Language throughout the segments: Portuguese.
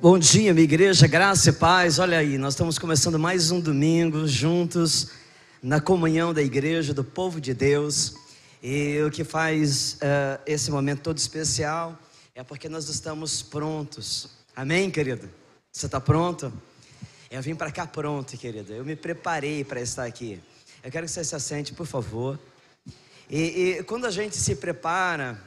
Bom dia, minha igreja, graça e paz. Olha aí, nós estamos começando mais um domingo juntos na comunhão da igreja, do povo de Deus. E o que faz esse momento todo especial é porque nós estamos prontos. Amém, querido? Você está pronto? Eu vim para cá pronto, querido. Eu me preparei para estar aqui. Eu quero que você se assente, por favor. E quando a gente se prepara,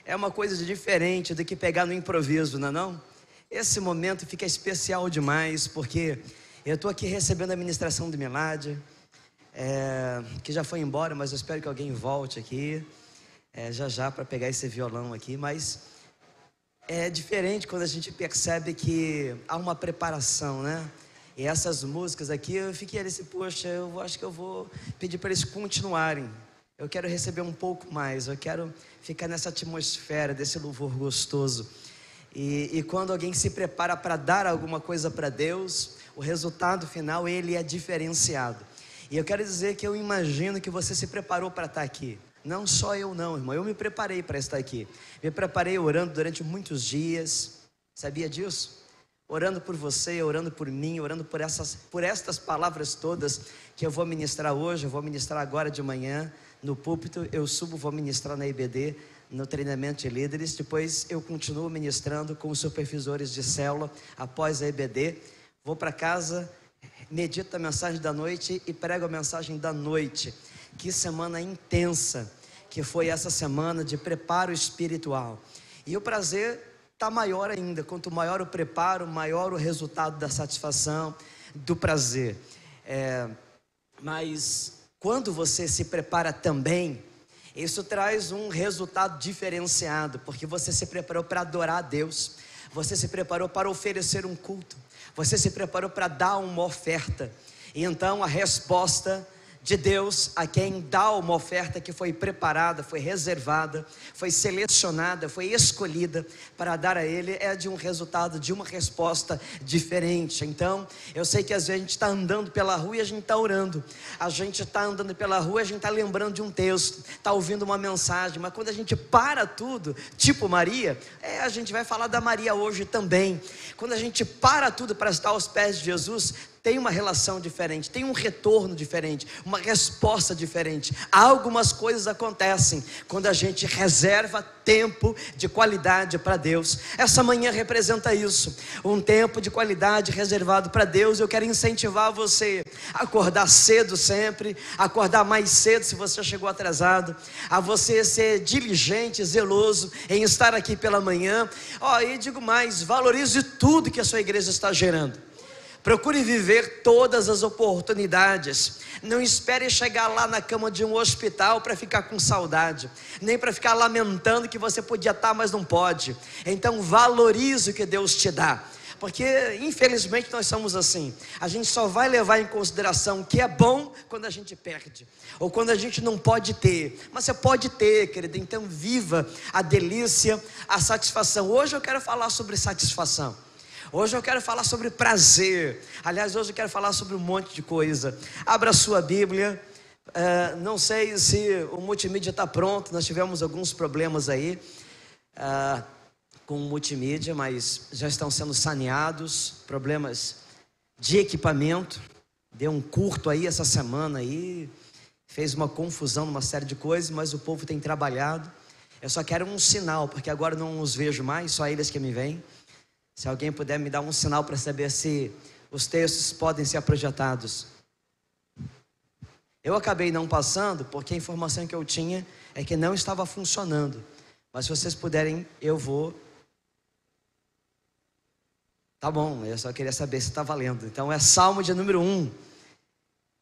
é uma coisa diferente do que pegar no improviso, não é não? Esse momento fica especial demais, porque eu estou aqui recebendo a ministração do Milad, que já foi embora, mas eu espero que alguém volte aqui, já para pegar esse violão aqui. Mas é diferente quando a gente percebe que há uma preparação, né? E essas músicas aqui, eu fiquei assim, poxa, eu acho que eu vou pedir para eles continuarem. Eu quero receber um pouco mais, eu quero ficar nessa atmosfera desse louvor gostoso. E quando alguém se prepara para dar alguma coisa para Deus, o resultado final, ele é diferenciado. E eu quero dizer que eu imagino que você se preparou para estar aqui. Não só eu não, irmão, eu me preparei para estar aqui. Me preparei orando durante muitos dias, sabia disso? Orando por você, orando por mim, orando por estas palavras todas que eu vou ministrar hoje. Eu vou ministrar agora de manhã no púlpito, eu subo, vou ministrar na IBD, no treinamento de líderes. Depois eu continuo ministrando com os supervisores de célula após a IBD. Vou para casa, medito a mensagem da noite e prego a mensagem da noite. Que semana intensa que foi essa semana de preparo espiritual. E o prazer está maior ainda. Quanto maior o preparo, maior o resultado da satisfação, do prazer. Mas quando você se prepara também, isso traz um resultado diferenciado, porque você se preparou para adorar a Deus, você se preparou para oferecer um culto, você se preparou para dar uma oferta. E então a resposta de Deus a quem dá uma oferta que foi preparada, foi reservada, foi selecionada, foi escolhida para dar a Ele, é de um resultado, de uma resposta diferente. Então, eu sei que às vezes a gente está andando pela rua e a gente está orando, a gente está andando pela rua e a gente está lembrando de um texto, está ouvindo uma mensagem, mas quando a gente para tudo, tipo Maria, a gente vai falar da Maria hoje também. Quando a gente para tudo para estar aos pés de Jesus, tem uma relação diferente, tem um retorno diferente, uma resposta diferente. Algumas coisas acontecem quando a gente reserva tempo de qualidade para Deus. Essa manhã representa isso, um tempo de qualidade reservado para Deus. Eu quero incentivar você a acordar cedo sempre, acordar mais cedo se você chegou atrasado, a você ser diligente, zeloso em estar aqui pela manhã. E digo mais, valorize tudo que a sua igreja está gerando. Procure viver todas as oportunidades. Não espere chegar lá na cama de um hospital para ficar com saudade, nem para ficar lamentando que você podia estar, mas não pode. Então valorize o que Deus te dá, porque infelizmente nós somos assim. A gente só vai levar em consideração o que é bom quando a gente perde, ou quando a gente não pode ter. Mas você pode ter, querido, então viva a delícia, a satisfação. Hoje eu quero falar sobre satisfação. Hoje eu quero falar sobre prazer. Aliás, hoje eu quero falar sobre um monte de coisa. Abra a sua Bíblia. Não sei se o multimídia está pronto. Nós tivemos alguns problemas aí com o multimídia, mas já estão sendo saneados. Problemas de equipamento. Deu um curto aí essa semana aí. Fez uma confusão numa série de coisas, mas o povo tem trabalhado. Eu só quero um sinal, porque agora não os vejo mais, só eles que me veem. Se alguém puder me dar um sinal para saber se os textos podem ser projetados. Eu acabei não passando, porque a informação que eu tinha é que não estava funcionando. Mas se vocês puderem, eu vou. Tá bom, eu só queria saber se está valendo. Então é Salmo de número 1.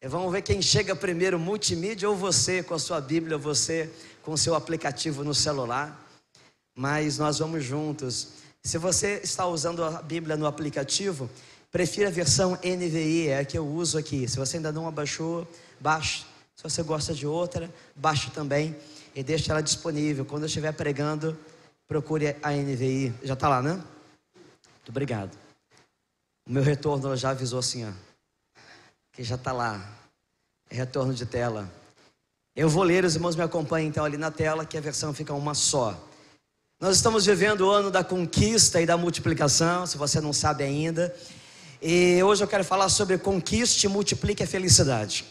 Vamos ver quem chega primeiro, multimídia ou você com a sua Bíblia, ou você com o seu aplicativo no celular. Mas nós vamos juntos. Se você está usando a Bíblia no aplicativo, prefira a versão NVI, é a que eu uso aqui. Se você ainda não abaixou, baixe. Se você gosta de outra, baixe também e deixe ela disponível. Quando eu estiver pregando, procure a NVI. Já está lá, né? Muito obrigado. O meu retorno já avisou assim, que já está lá. Retorno de tela. Eu vou ler, os irmãos me acompanhem então ali na tela, que a versão fica uma só. Nós estamos vivendo o ano da conquista e da multiplicação, se você não sabe ainda. E hoje eu quero falar sobre conquiste e multiplique a felicidade.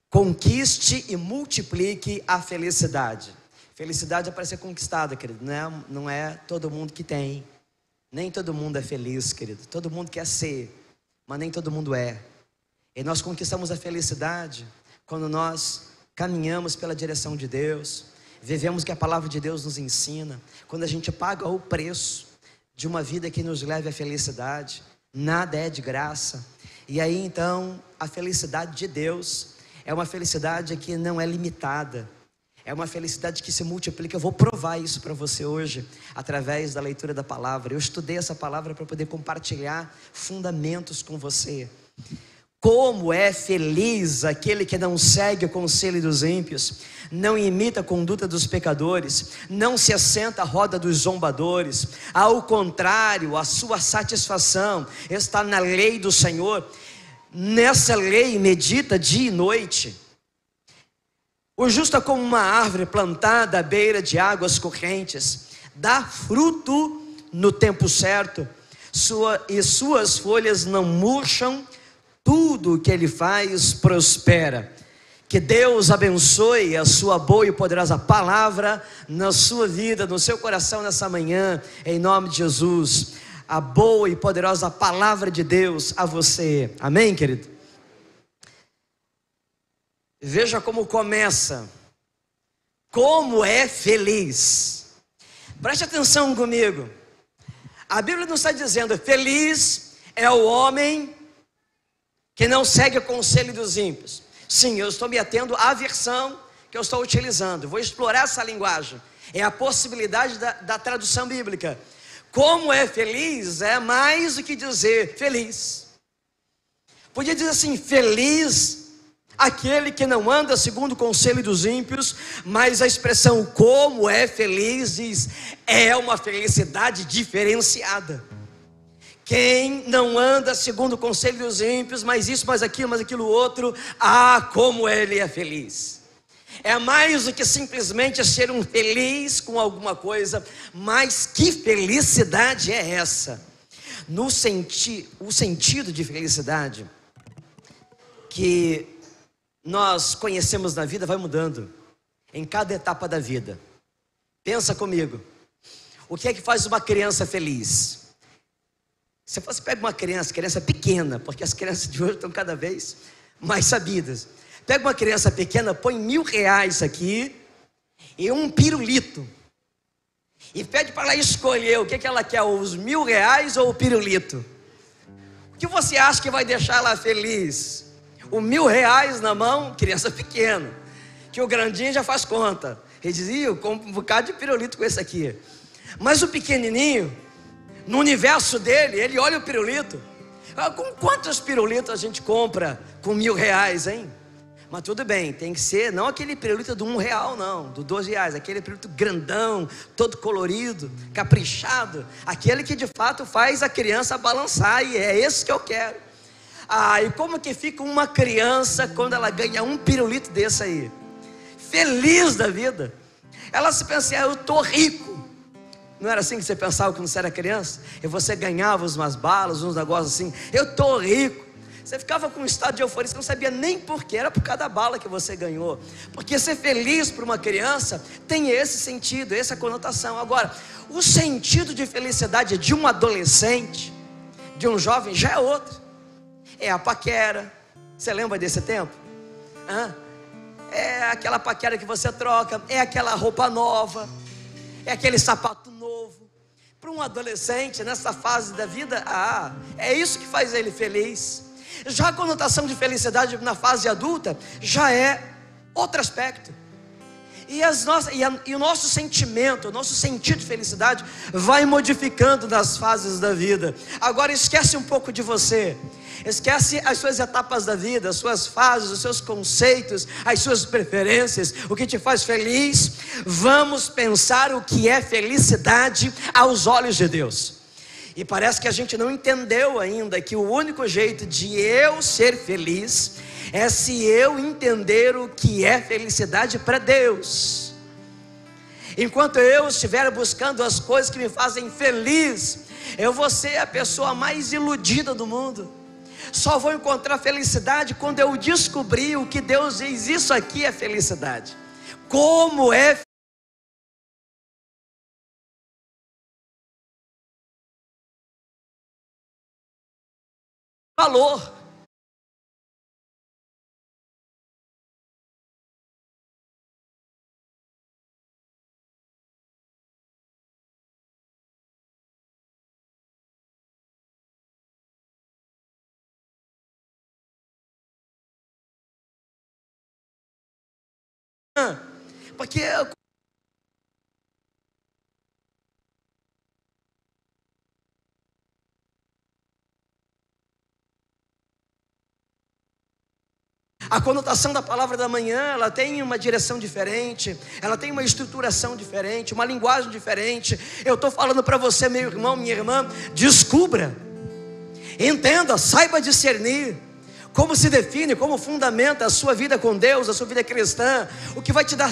Conquiste e multiplique a felicidade. Felicidade é para ser conquistada, querido. Não é todo mundo que tem. Nem todo mundo é feliz, querido. Todo mundo quer ser, mas nem todo mundo é. E nós conquistamos a felicidade quando nós caminhamos pela direção de Deus, vivemos o que a palavra de Deus nos ensina, quando a gente paga o preço de uma vida que nos leve à felicidade. Nada é de graça. E aí então a felicidade de Deus é uma felicidade que não é limitada, é uma felicidade que se multiplica. Eu vou provar isso para você hoje, através da leitura da palavra. Eu estudei essa palavra para poder compartilhar fundamentos com você. Como é feliz aquele que não segue o conselho dos ímpios, não imita a conduta dos pecadores, não se assenta à roda dos zombadores. Ao contrário, a sua satisfação está na lei do Senhor. Nessa lei medita dia e noite. O justo é como uma árvore plantada à beira de águas correntes, dá fruto no tempo certo, e suas folhas não murcham. Tudo o que ele faz prospera. Que Deus abençoe a sua boa e poderosa palavra na sua vida, no seu coração nessa manhã, em nome de Jesus. A boa e poderosa palavra de Deus a você. Amém, querido? Veja como começa. Como é feliz. Preste atenção comigo. A Bíblia não está dizendo feliz é o homem que não segue o conselho dos ímpios. Sim, eu estou me atendo à versão que eu estou utilizando. Vou explorar essa linguagem. É a possibilidade da tradução bíblica. Como é feliz é mais do que dizer feliz. Podia dizer assim, feliz aquele que não anda segundo o conselho dos ímpios, mas a expressão como é feliz diz, é uma felicidade diferenciada. Quem não anda segundo o conselho dos ímpios, mas isso, mas aquilo outro, como ele é feliz. É mais do que simplesmente ser um feliz com alguma coisa, mas que felicidade é essa? O sentido de felicidade que nós conhecemos na vida vai mudando em cada etapa da vida. Pensa comigo, o que é que faz uma criança feliz? Se você pega uma criança pequena, porque as crianças de hoje estão cada vez mais sabidas. Pega uma criança pequena, põe R$1.000 aqui e um pirulito. E pede para ela escolher o que ela quer, os R$1.000 ou o pirulito. O que você acha que vai deixar ela feliz? O R$1.000 na mão, criança pequena. Que o grandinho já faz conta. Ele dizia, eu compro um bocado de pirulito com esse aqui. Mas o pequenininho, no universo dele, ele olha o pirulito. Com quantos pirulitos a gente compra com R$1.000, hein? Mas tudo bem, tem que ser, não aquele pirulito do R$1, não, do R$12, aquele pirulito grandão, todo colorido, caprichado, aquele que de fato faz a criança balançar, e é esse que eu quero. E como que fica uma criança quando ela ganha um pirulito desse aí? Feliz da vida. Ela se pensa, eu tô rico. Não era assim que você pensava quando você era criança? E você ganhava umas balas, uns negócios assim, eu tô rico. Você ficava com um estado de euforia, você não sabia nem porquê, era por causa da bala que você ganhou. Porque ser feliz para uma criança tem esse sentido, essa conotação. Agora, o sentido de felicidade de um adolescente, de um jovem, já é outro. É a paquera. Você lembra desse tempo? É aquela paquera que você troca, é aquela roupa nova, é aquele sapato novo. Para um adolescente nessa fase da vida, é isso que faz ele feliz. Já a conotação de felicidade na fase adulta já é outro aspecto. E o nosso sentimento, o nosso sentido de felicidade vai modificando nas fases da vida. Agora esquece um pouco de você. Esquece as suas etapas da vida, as suas fases, os seus conceitos, as suas preferências, o que te faz feliz. Vamos pensar o que é felicidade aos olhos de Deus. E parece que a gente não entendeu ainda que o único jeito de eu ser feliz é se eu entender o que é felicidade para Deus. Enquanto eu estiver buscando as coisas que me fazem feliz, eu vou ser a pessoa mais iludida do mundo. Só vou encontrar felicidade quando eu descobrir o que Deus diz: isso aqui é felicidade. Como é valor. Porque a conotação da palavra da manhã, ela tem uma direção diferente, ela tem uma estruturação diferente, uma linguagem diferente. Eu estou falando para você, meu irmão, minha irmã, descubra, entenda, saiba discernir como se define, como fundamenta a sua vida com Deus, a sua vida cristã, o que vai te dar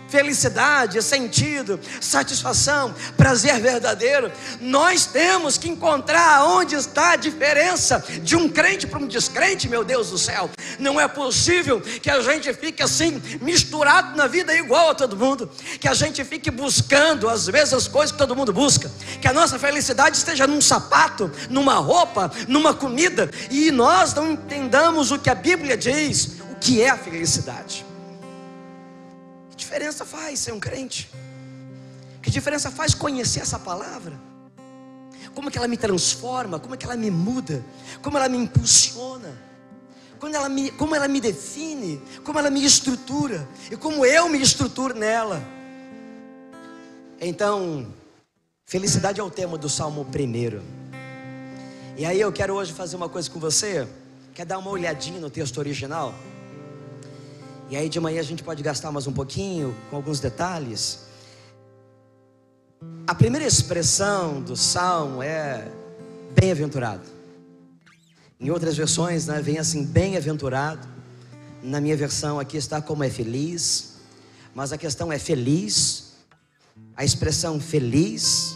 felicidade, sentido, satisfação, prazer verdadeiro. Nós temos que encontrar onde está a diferença de um crente para um descrente, meu Deus do céu. Não é possível que a gente fique assim, misturado na vida igual a todo mundo, que a gente fique buscando as mesmas coisas que todo mundo busca, que a nossa felicidade esteja num sapato, numa roupa, numa comida, e nós não entendamos o que a Bíblia diz, o que é a felicidade. Que diferença faz ser um crente? Que diferença faz conhecer essa palavra? Como que ela me transforma? Como que ela me muda? Como ela me impulsiona? Como ela me define? Como ela me estrutura? E como eu me estruturo nela? Então, felicidade é o tema do Salmo 1. E aí eu quero hoje fazer uma coisa com você. Quer dar uma olhadinha no texto original? E aí de manhã a gente pode gastar mais um pouquinho com alguns detalhes. A primeira expressão do Salmo é bem-aventurado. Em outras versões, né, vem assim, bem-aventurado. Na minha versão aqui está como é feliz. Mas a questão é feliz. A expressão feliz,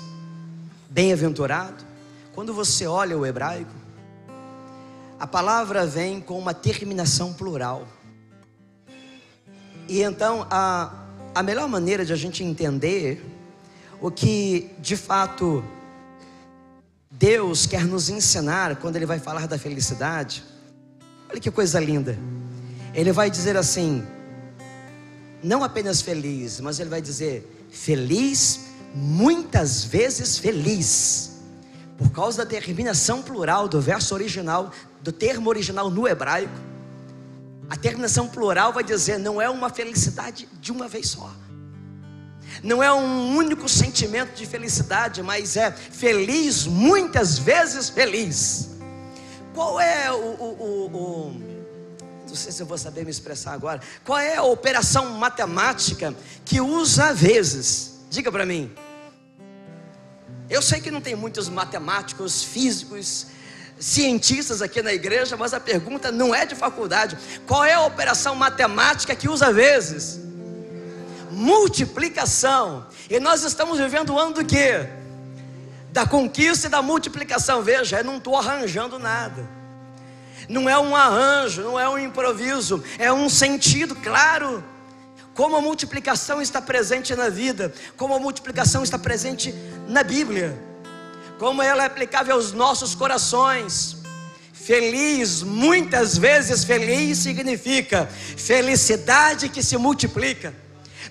bem-aventurado. Quando você olha o hebraico, a palavra vem com uma terminação plural. E então a melhor maneira de a gente entender o que de fato Deus quer nos ensinar quando Ele vai falar da felicidade, olha que coisa linda. Ele vai dizer assim, não apenas feliz, mas Ele vai dizer feliz, muitas vezes feliz, por causa da terminação plural do verso original, do termo original no hebraico. A terminação plural vai dizer, não é uma felicidade de uma vez só, não é um único sentimento de felicidade, mas é feliz, muitas vezes feliz. Qual é não sei se eu vou saber me expressar agora. Qual é a operação matemática que usa vezes? Diga para mim. Eu sei que não tem muitos matemáticos, físicos, cientistas aqui na igreja, mas a pergunta não é de faculdade. Qual é a operação matemática que usa vezes? Multiplicação. E nós estamos vivendo o ano do quê? Da conquista e da multiplicação. Veja, eu não estou arranjando nada. Não é um arranjo, não é um improviso, é um sentido claro. Como a multiplicação está presente na vida, como a multiplicação está presente na Bíblia, como ela é aplicável aos nossos corações. Feliz, muitas vezes feliz, significa felicidade que se multiplica.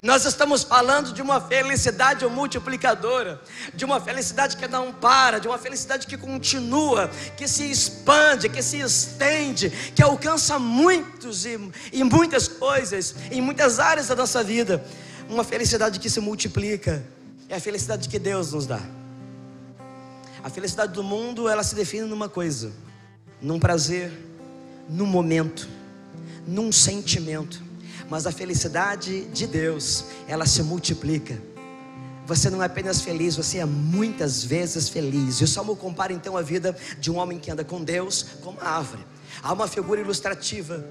Nós estamos falando de uma felicidade multiplicadora, de uma felicidade que não para, de uma felicidade que continua, que se expande, que se estende, que alcança muitos e muitas coisas, em muitas áreas da nossa vida. Uma felicidade que se multiplica, é a felicidade que Deus nos dá. A felicidade do mundo, ela se define numa coisa, num prazer, num momento, num sentimento. Mas a felicidade de Deus, ela se multiplica. Você não é apenas feliz, você é muitas vezes feliz. E o Salmo compara então a vida de um homem que anda com Deus com uma árvore. Há uma figura ilustrativa.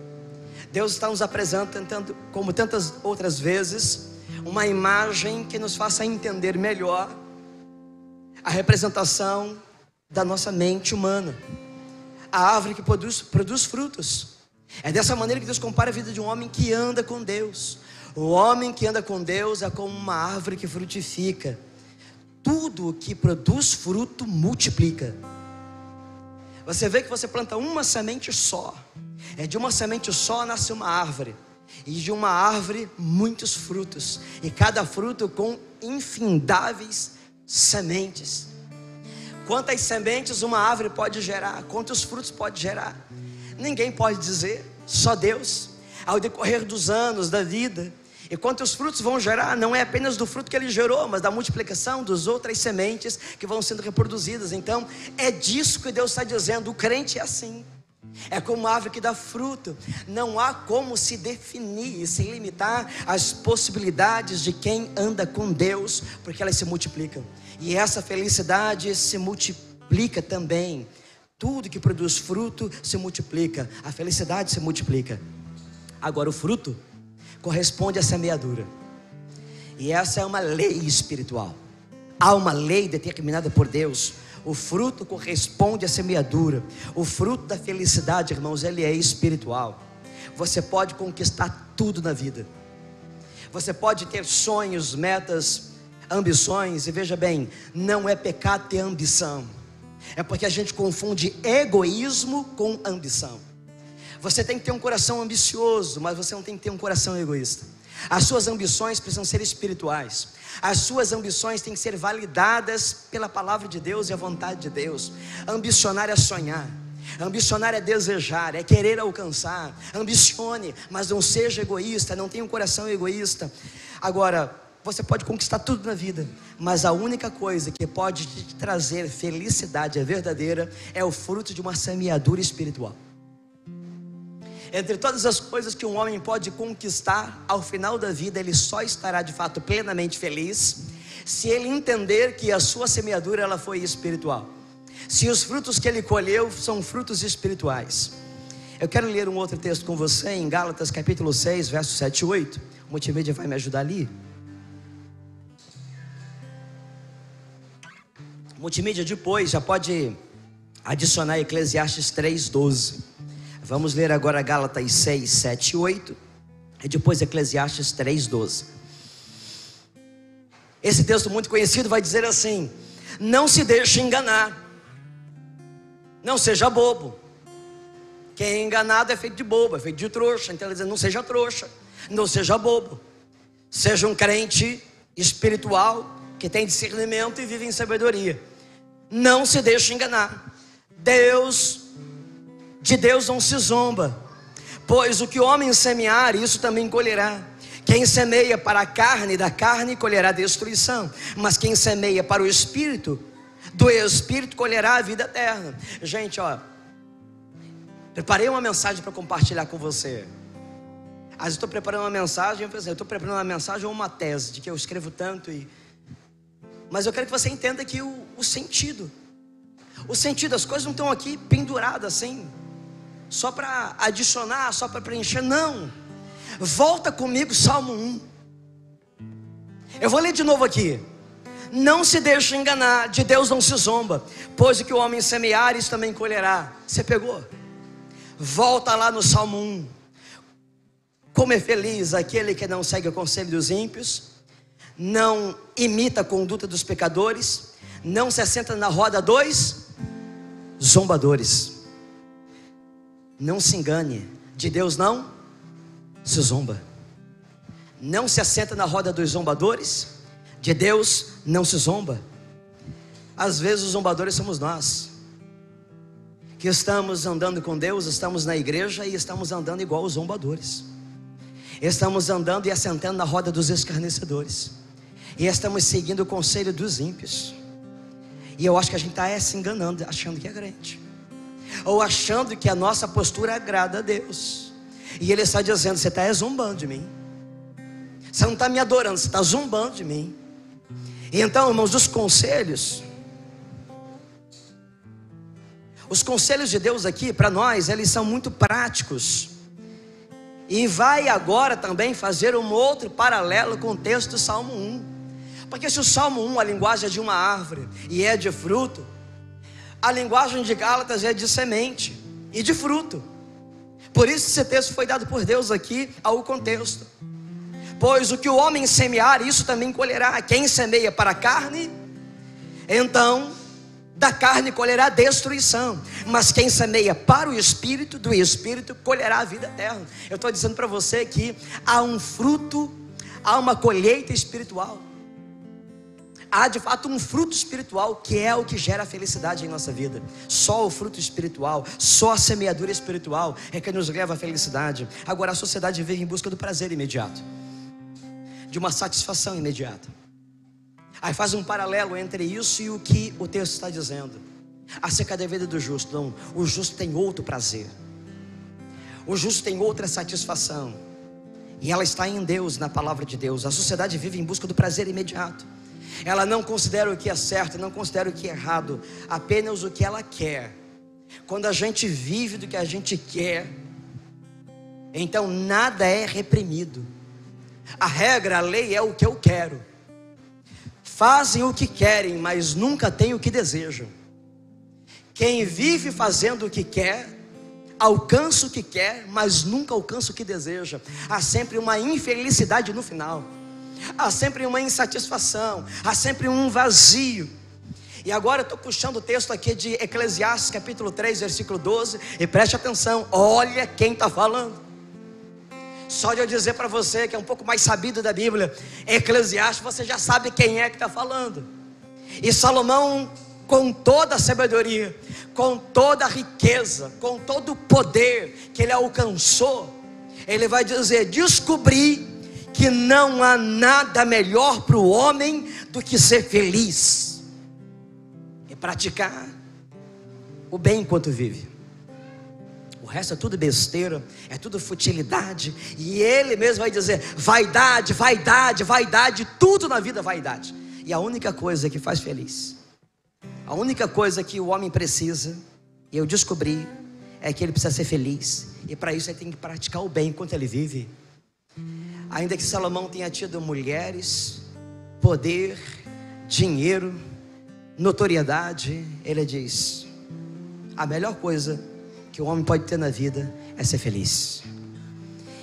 Deus está nos apresentando, como tantas outras vezes, uma imagem que nos faça entender melhor a representação da nossa mente humana. A árvore que produz frutos. É dessa maneira que Deus compara a vida de um homem que anda com Deus. O homem que anda com Deus é como uma árvore que frutifica. Tudo que produz fruto multiplica. Você vê que você planta uma semente só. De uma semente só nasce uma árvore. E de uma árvore muitos frutos. E cada fruto com infindáveis sementes. Quantas sementes uma árvore pode gerar? Quantos frutos pode gerar? Ninguém pode dizer, só Deus. Ao decorrer dos anos, da vida. E quantos frutos vão gerar? Não é apenas do fruto que ele gerou, mas da multiplicação das outras sementes que vão sendo reproduzidas. Então, é disso que Deus está dizendo. O crente é assim. É como uma árvore que dá fruto. Não há como se definir e se limitar às possibilidades de quem anda com Deus, porque elas se multiplicam. E essa felicidade se multiplica também. Tudo que produz fruto se multiplica. A felicidade se multiplica. Agora o fruto corresponde à semeadura. E essa é uma lei espiritual. Há uma lei determinada por Deus. O fruto corresponde à semeadura. O fruto da felicidade, irmãos, ele é espiritual. Você pode conquistar tudo na vida. Você pode ter sonhos, metas, ambições. E veja bem, não é pecado ter ambição. É porque a gente confunde egoísmo com ambição. Você tem que ter um coração ambicioso, mas você não tem que ter um coração egoísta. As suas ambições precisam ser espirituais. As suas ambições têm que ser validadas pela palavra de Deus e a vontade de Deus. Ambicionar é sonhar. Ambicionar é desejar, é querer alcançar. Ambicione, mas não seja egoísta, não tenha um coração egoísta. Agora, você pode conquistar tudo na vida, mas a única coisa que pode te trazer felicidade verdadeira é o fruto de uma semeadura espiritual. Entre todas as coisas que um homem pode conquistar, ao final da vida ele só estará de fato plenamente feliz se ele entender que a sua semeadura ela foi espiritual. Se os frutos que ele colheu são frutos espirituais. Eu quero ler um outro texto com você em Gálatas capítulo 6, versos 7 e 8. O multimídia vai me ajudar ali. O multimídia depois já pode adicionar Eclesiastes 3, 12. Vamos ler agora Gálatas 6, 7 e 8. E depois Eclesiastes 3, 12. Esse texto muito conhecido vai dizer assim: não se deixe enganar. Não seja bobo. Quem é enganado é feito de bobo, é feito de trouxa. Então ele diz, não seja trouxa, não seja bobo. Seja um crente espiritual, que tem discernimento e vive em sabedoria. Não se deixe enganar. De Deus não se zomba, pois o que o homem semear, isso também colherá. Quem semeia para a carne, da carne colherá destruição, mas quem semeia para o Espírito, do Espírito colherá a vida eterna. Gente, preparei uma mensagem para compartilhar com você. Às vezes estou preparando uma mensagem, eu estou preparando uma mensagem ou uma tese, de que eu escrevo tanto, mas eu quero que você entenda que o sentido, as coisas não estão aqui penduradas assim, só para adicionar, só para preencher, não. Volta comigo, Salmo 1. Eu vou ler de novo aqui. Não se deixe enganar, de Deus não se zomba, pois o que o homem semear, isso também colherá. Você pegou? Volta lá no Salmo 1. Como é feliz aquele que não segue o conselho dos ímpios, não imita a conduta dos pecadores, não se assenta na roda dos zombadores. Não se engane, de Deus não se zomba. Não se assenta na roda dos zombadores, de Deus não se zomba. Às vezes os zombadores somos nós, que estamos andando com Deus, estamos na igreja e estamos andando igual os zombadores. Estamos andando e assentando na roda dos escarnecedores, e estamos seguindo o conselho dos ímpios. E eu acho que a gente está se enganando, achando que é crente, ou achando que a nossa postura agrada a Deus. E Ele está dizendo, você está zombando de mim. Você não está me adorando, você está zombando de mim. E então, irmãos, os conselhos de Deus aqui, para nós, eles são muito práticos. E vai agora também fazer um outro paralelo com o texto do Salmo 1. Porque se o Salmo 1, a linguagem é de uma árvore e é de fruto, a linguagem de Gálatas é de semente e de fruto. Por isso esse texto foi dado por Deus aqui ao contexto. Pois o que o homem semear, isso também colherá. Quem semeia para a carne, então da carne colherá destruição, mas quem semeia para o Espírito, do Espírito colherá a vida eterna. Eu estou dizendo para você que há um fruto, há uma colheita espiritual. Há de fato um fruto espiritual que é o que gera felicidade em nossa vida. Só o fruto espiritual, só a semeadura espiritual é que nos leva à felicidade. Agora a sociedade vive em busca do prazer imediato, de uma satisfação imediata. Aí faz um paralelo entre isso e o que o texto está dizendo acerca da vida do justo. Não, o justo tem outro prazer, o justo tem outra satisfação, e ela está em Deus, na palavra de Deus. A sociedade vive em busca do prazer imediato. Ela não considera o que é certo, não considera o que é errado, apenas o que ela quer. Quando a gente vive do que a gente quer, então nada é reprimido. A regra, a lei é o que eu quero. Fazem o que querem, mas nunca têm o que desejam. Quem vive fazendo o que quer, alcança o que quer, mas nunca alcança o que deseja. Há sempre uma infelicidade no final, há sempre uma insatisfação, há sempre um vazio. E agora eu estou puxando o texto aqui de Eclesiastes capítulo 3, versículo 12. E preste atenção, olha quem está falando. Só de eu dizer para você que é um pouco mais sabido da Bíblia, Eclesiastes, você já sabe quem é que está falando. E Salomão, com toda a sabedoria, com toda a riqueza, com todo o poder que ele alcançou, ele vai dizer: descobri que não há nada melhor para o homem do que ser feliz e praticar o bem enquanto vive. O resto é tudo besteira, é tudo futilidade. E ele mesmo vai dizer: vaidade, vaidade, vaidade, tudo na vida é vaidade. E a única coisa que faz feliz, a única coisa que o homem precisa, e eu descobri, é que ele precisa ser feliz. E para isso ele tem que praticar o bem enquanto ele vive. Ainda que Salomão tenha tido mulheres, poder, dinheiro, notoriedade, ele diz: a melhor coisa que o homem pode ter na vida é ser feliz.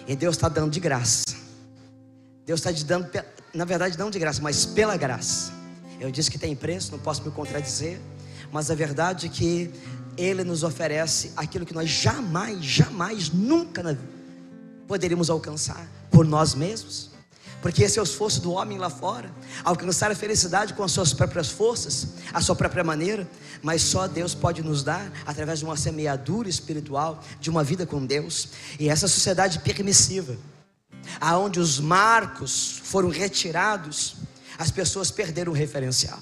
E Deus está dando de graça. Deus está te dando, na verdade não de graça, mas pela graça. Eu disse que tem preço, não posso me contradizer, mas a verdade é que Ele nos oferece aquilo que nós jamais, nunca poderíamos alcançar por nós mesmos. Porque esse é o esforço do homem lá fora, alcançar a felicidade com as suas próprias forças, a sua própria maneira. Mas só Deus pode nos dar através de uma semeadura espiritual, de uma vida com Deus. E essa sociedade permissiva, aonde os marcos foram retirados, as pessoas perderam o referencial.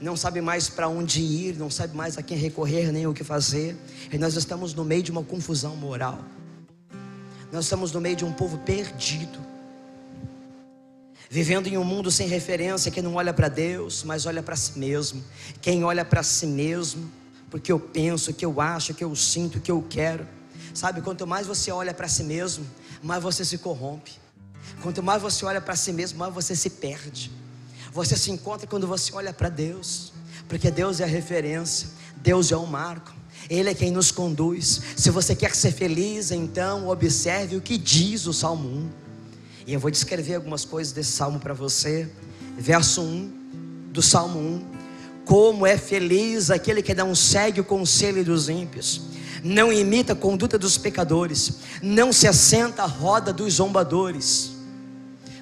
Não sabe mais para onde ir, não sabe mais a quem recorrer, nem o que fazer. E nós estamos no meio de uma confusão moral. Nós estamos no meio de um povo perdido, vivendo em um mundo sem referência, que não olha para Deus, mas olha para si mesmo. Quem olha para si mesmo, porque eu penso, o que eu acho, o que eu sinto, o que eu quero. Sabe, quanto mais você olha para si mesmo, mais você se corrompe. Quanto mais você olha para si mesmo, mais você se perde. Você se encontra quando você olha para Deus, porque Deus é a referência, Deus é o marco, Ele é quem nos conduz. Se você quer ser feliz, então observe o que diz o Salmo 1. E eu vou descrever algumas coisas desse salmo para você. Verso 1 do Salmo 1: como é feliz aquele que não segue o conselho dos ímpios, não imita a conduta dos pecadores, não se assenta à roda dos zombadores.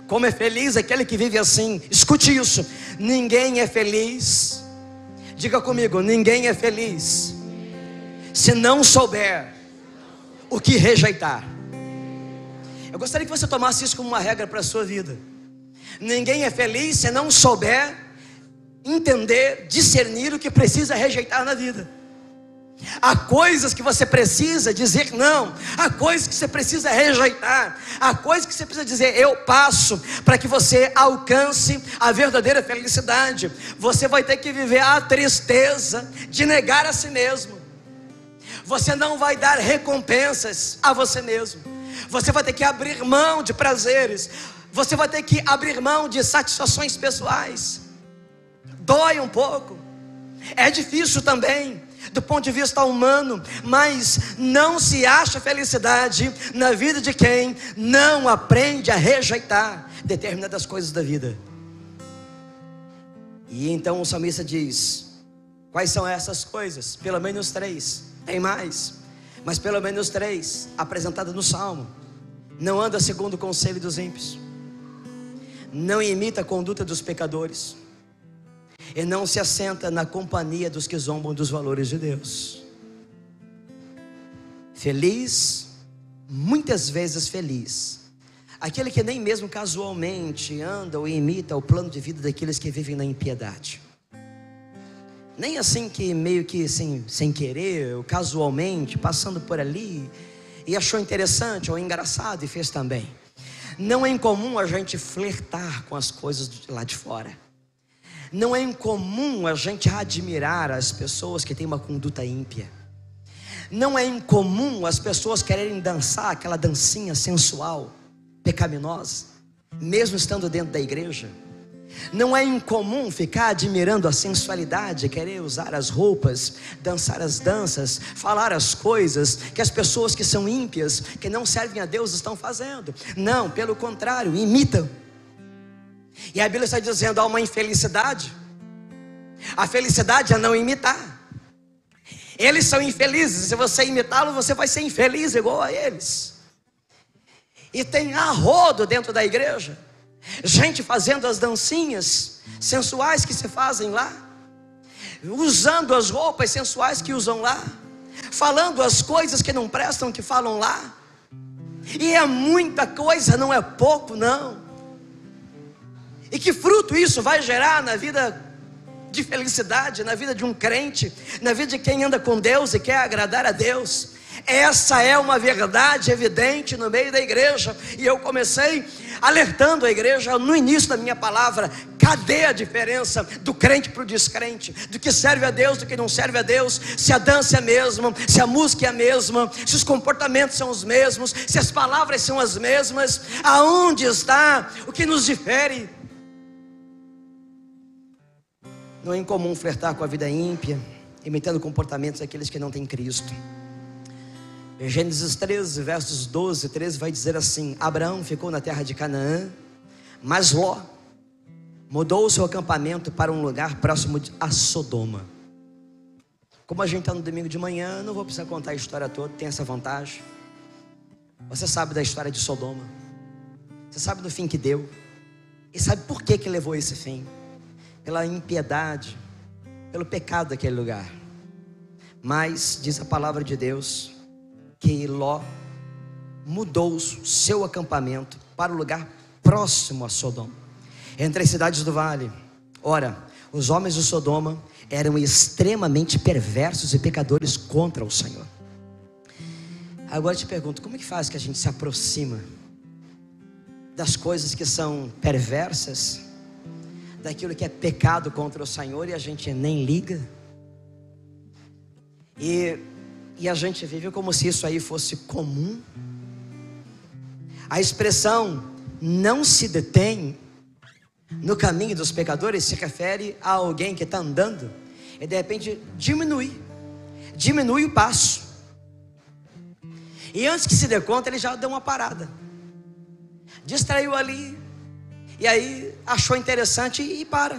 Como é feliz aquele que vive assim. Escute isso: ninguém é feliz, diga comigo, ninguém é feliz se não souber o que rejeitar. Eu gostaria que você tomasse isso como uma regra para a sua vida. Ninguém é feliz se não souber entender, discernir o que precisa rejeitar na vida. Há coisas que você precisa dizer não, há coisas que você precisa rejeitar, há coisas que você precisa dizer eu passo, para que você alcance a verdadeira felicidade. Você vai ter que viver a tristeza de negar a si mesmo. Você não vai dar recompensas a você mesmo. Você vai ter que abrir mão de prazeres. Você vai ter que abrir mão de satisfações pessoais. Dói um pouco. É difícil também, do ponto de vista humano. Mas não se acha felicidade na vida de quem não aprende a rejeitar determinadas coisas da vida. E então o salmista diz: quais são essas coisas? Pelo menos 3. Tem mais, mas pelo menos 3 apresentadas no Salmo. Não anda segundo o conselho dos ímpios, não imita a conduta dos pecadores, e não se assenta na companhia dos que zombam dos valores de Deus. Feliz, muitas vezes feliz, aquele que nem mesmo casualmente anda ou imita o plano de vida daqueles que vivem na impiedade. Nem assim que meio que sem querer, ou casualmente, passando por ali, e achou interessante ou engraçado e fez também. Não é incomum a gente flertar com as coisas de lá de fora. Não é incomum a gente admirar as pessoas que têm uma conduta ímpia. Não é incomum as pessoas quererem dançar aquela dancinha sensual, pecaminosa, mesmo estando dentro da igreja. Não é incomum ficar admirando a sensualidade, querer usar as roupas, dançar as danças, falar as coisas que as pessoas que são ímpias, que não servem a Deus, estão fazendo. Não, pelo contrário, imitam. E a Bíblia está dizendo: há uma infelicidade. A felicidade é não imitar. Eles são infelizes, se você imitá-los, você vai ser infeliz igual a eles. E tem arrodo dentro da igreja, gente fazendo as dancinhas sensuais que se fazem lá, usando as roupas sensuais que usam lá, falando as coisas que não prestam que falam lá. E é muita coisa, não é pouco não. E que fruto isso vai gerar na vida de felicidade, na vida de um crente, na vida de quem anda com Deus e quer agradar a Deus? Essa é uma verdade evidente no meio da igreja. E eu comecei alertando a igreja no início da minha palavra: cadê a diferença do crente para o descrente, do que serve a Deus, do que não serve a Deus? Se a dança é a mesma, se a música é a mesma, se os comportamentos são os mesmos, se as palavras são as mesmas, aonde está o que nos difere? Não é incomum flertar com a vida ímpia, imitando comportamentos daqueles que não têm Cristo. Gênesis 13, versos 12 e 13 vai dizer assim: Abraão ficou na terra de Canaã, mas Ló mudou o seu acampamento para um lugar próximo a Sodoma. Como a gente está no domingo de manhã, não vou precisar contar a história toda, tem essa vantagem. Você sabe da história de Sodoma, você sabe do fim que deu, e sabe por que levou esse fim? Pela impiedade, pelo pecado daquele lugar. Mas diz a palavra de Deus que Ló mudou o seu acampamento para o lugar próximo a Sodoma, entre as cidades do vale. Ora, os homens de Sodoma eram extremamente perversos e pecadores contra o Senhor. Agora eu te pergunto: como é que faz que a gente se aproxima das coisas que são perversas, daquilo que é pecado contra o Senhor, e a gente nem liga? E a gente vive como se isso aí fosse comum. A expressão "não se detém no caminho dos pecadores" se refere a alguém que está andando e de repente diminui o passo, e antes que se dê conta ele já deu uma parada, distraiu ali, e aí achou interessante e para,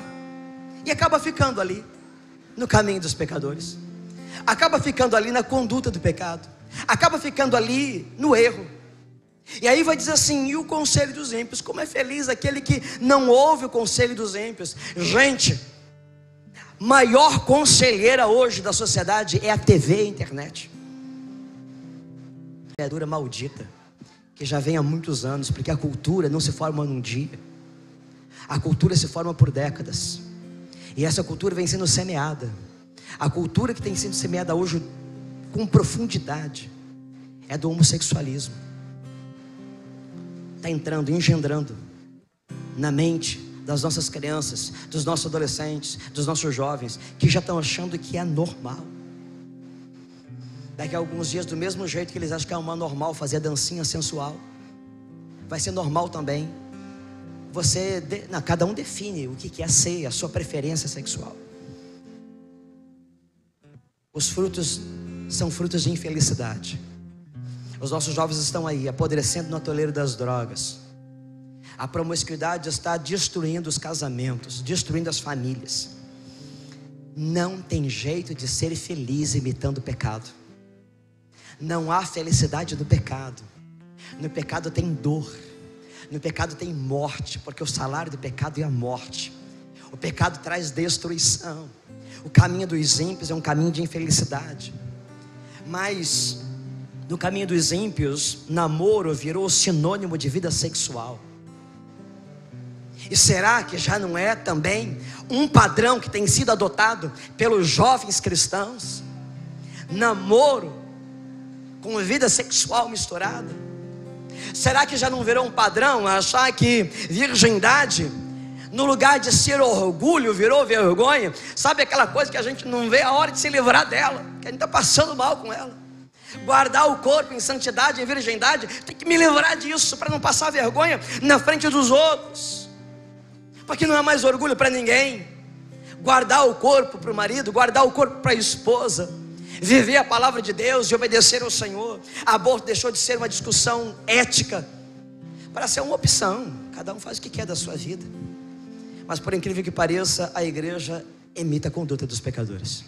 e acaba ficando ali no caminho dos pecadores, acaba ficando ali na conduta do pecado, acaba ficando ali no erro. E aí vai dizer assim: e o conselho dos ímpios? Como é feliz aquele que não ouve o conselho dos ímpios. Gente, maior conselheira hoje da sociedade é a TV e a internet. Criatura maldita, que já vem há muitos anos, porque a cultura não se forma num dia, a cultura se forma por décadas, e essa cultura vem sendo semeada. A cultura que tem sido semeada hoje com profundidade é do homossexualismo. Está entrando, engendrando na mente das nossas crianças, dos nossos adolescentes, dos nossos jovens, que já estão achando que é normal. Daqui a alguns dias, do mesmo jeito que eles acham que é uma normal fazer dancinha sensual, vai ser normal também. Cada um define o que é ser, a sua preferência sexual. Os frutos são frutos de infelicidade. Os nossos jovens estão aí, apodrecendo no atoleiro das drogas. A promiscuidade está destruindo os casamentos, destruindo as famílias. Não tem jeito de ser feliz imitando o pecado. Não há felicidade no pecado. No pecado tem dor. No pecado tem morte, porque o salário do pecado é a morte. O pecado traz destruição. O caminho dos ímpios é um caminho de infelicidade. Mas no caminho dos ímpios, namoro virou sinônimo de vida sexual. E será que já não é também um padrão que tem sido adotado pelos jovens cristãos? Namoro com vida sexual misturada. Será que já não virou um padrão achar que virgindade, no lugar de ser orgulho, virou vergonha? Sabe aquela coisa que a gente não vê a hora de se livrar dela, que a gente está passando mal com ela? Guardar o corpo em santidade, em virgindade, tem que me livrar disso para não passar vergonha na frente dos outros, porque não é mais orgulho para ninguém. Guardar o corpo para o marido, guardar o corpo para a esposa, viver a palavra de Deus e obedecer ao Senhor. Aborto deixou de ser uma discussão ética para ser uma opção. Cada um faz o que quer da sua vida. Mas por incrível que pareça, a igreja imita a conduta dos pecadores.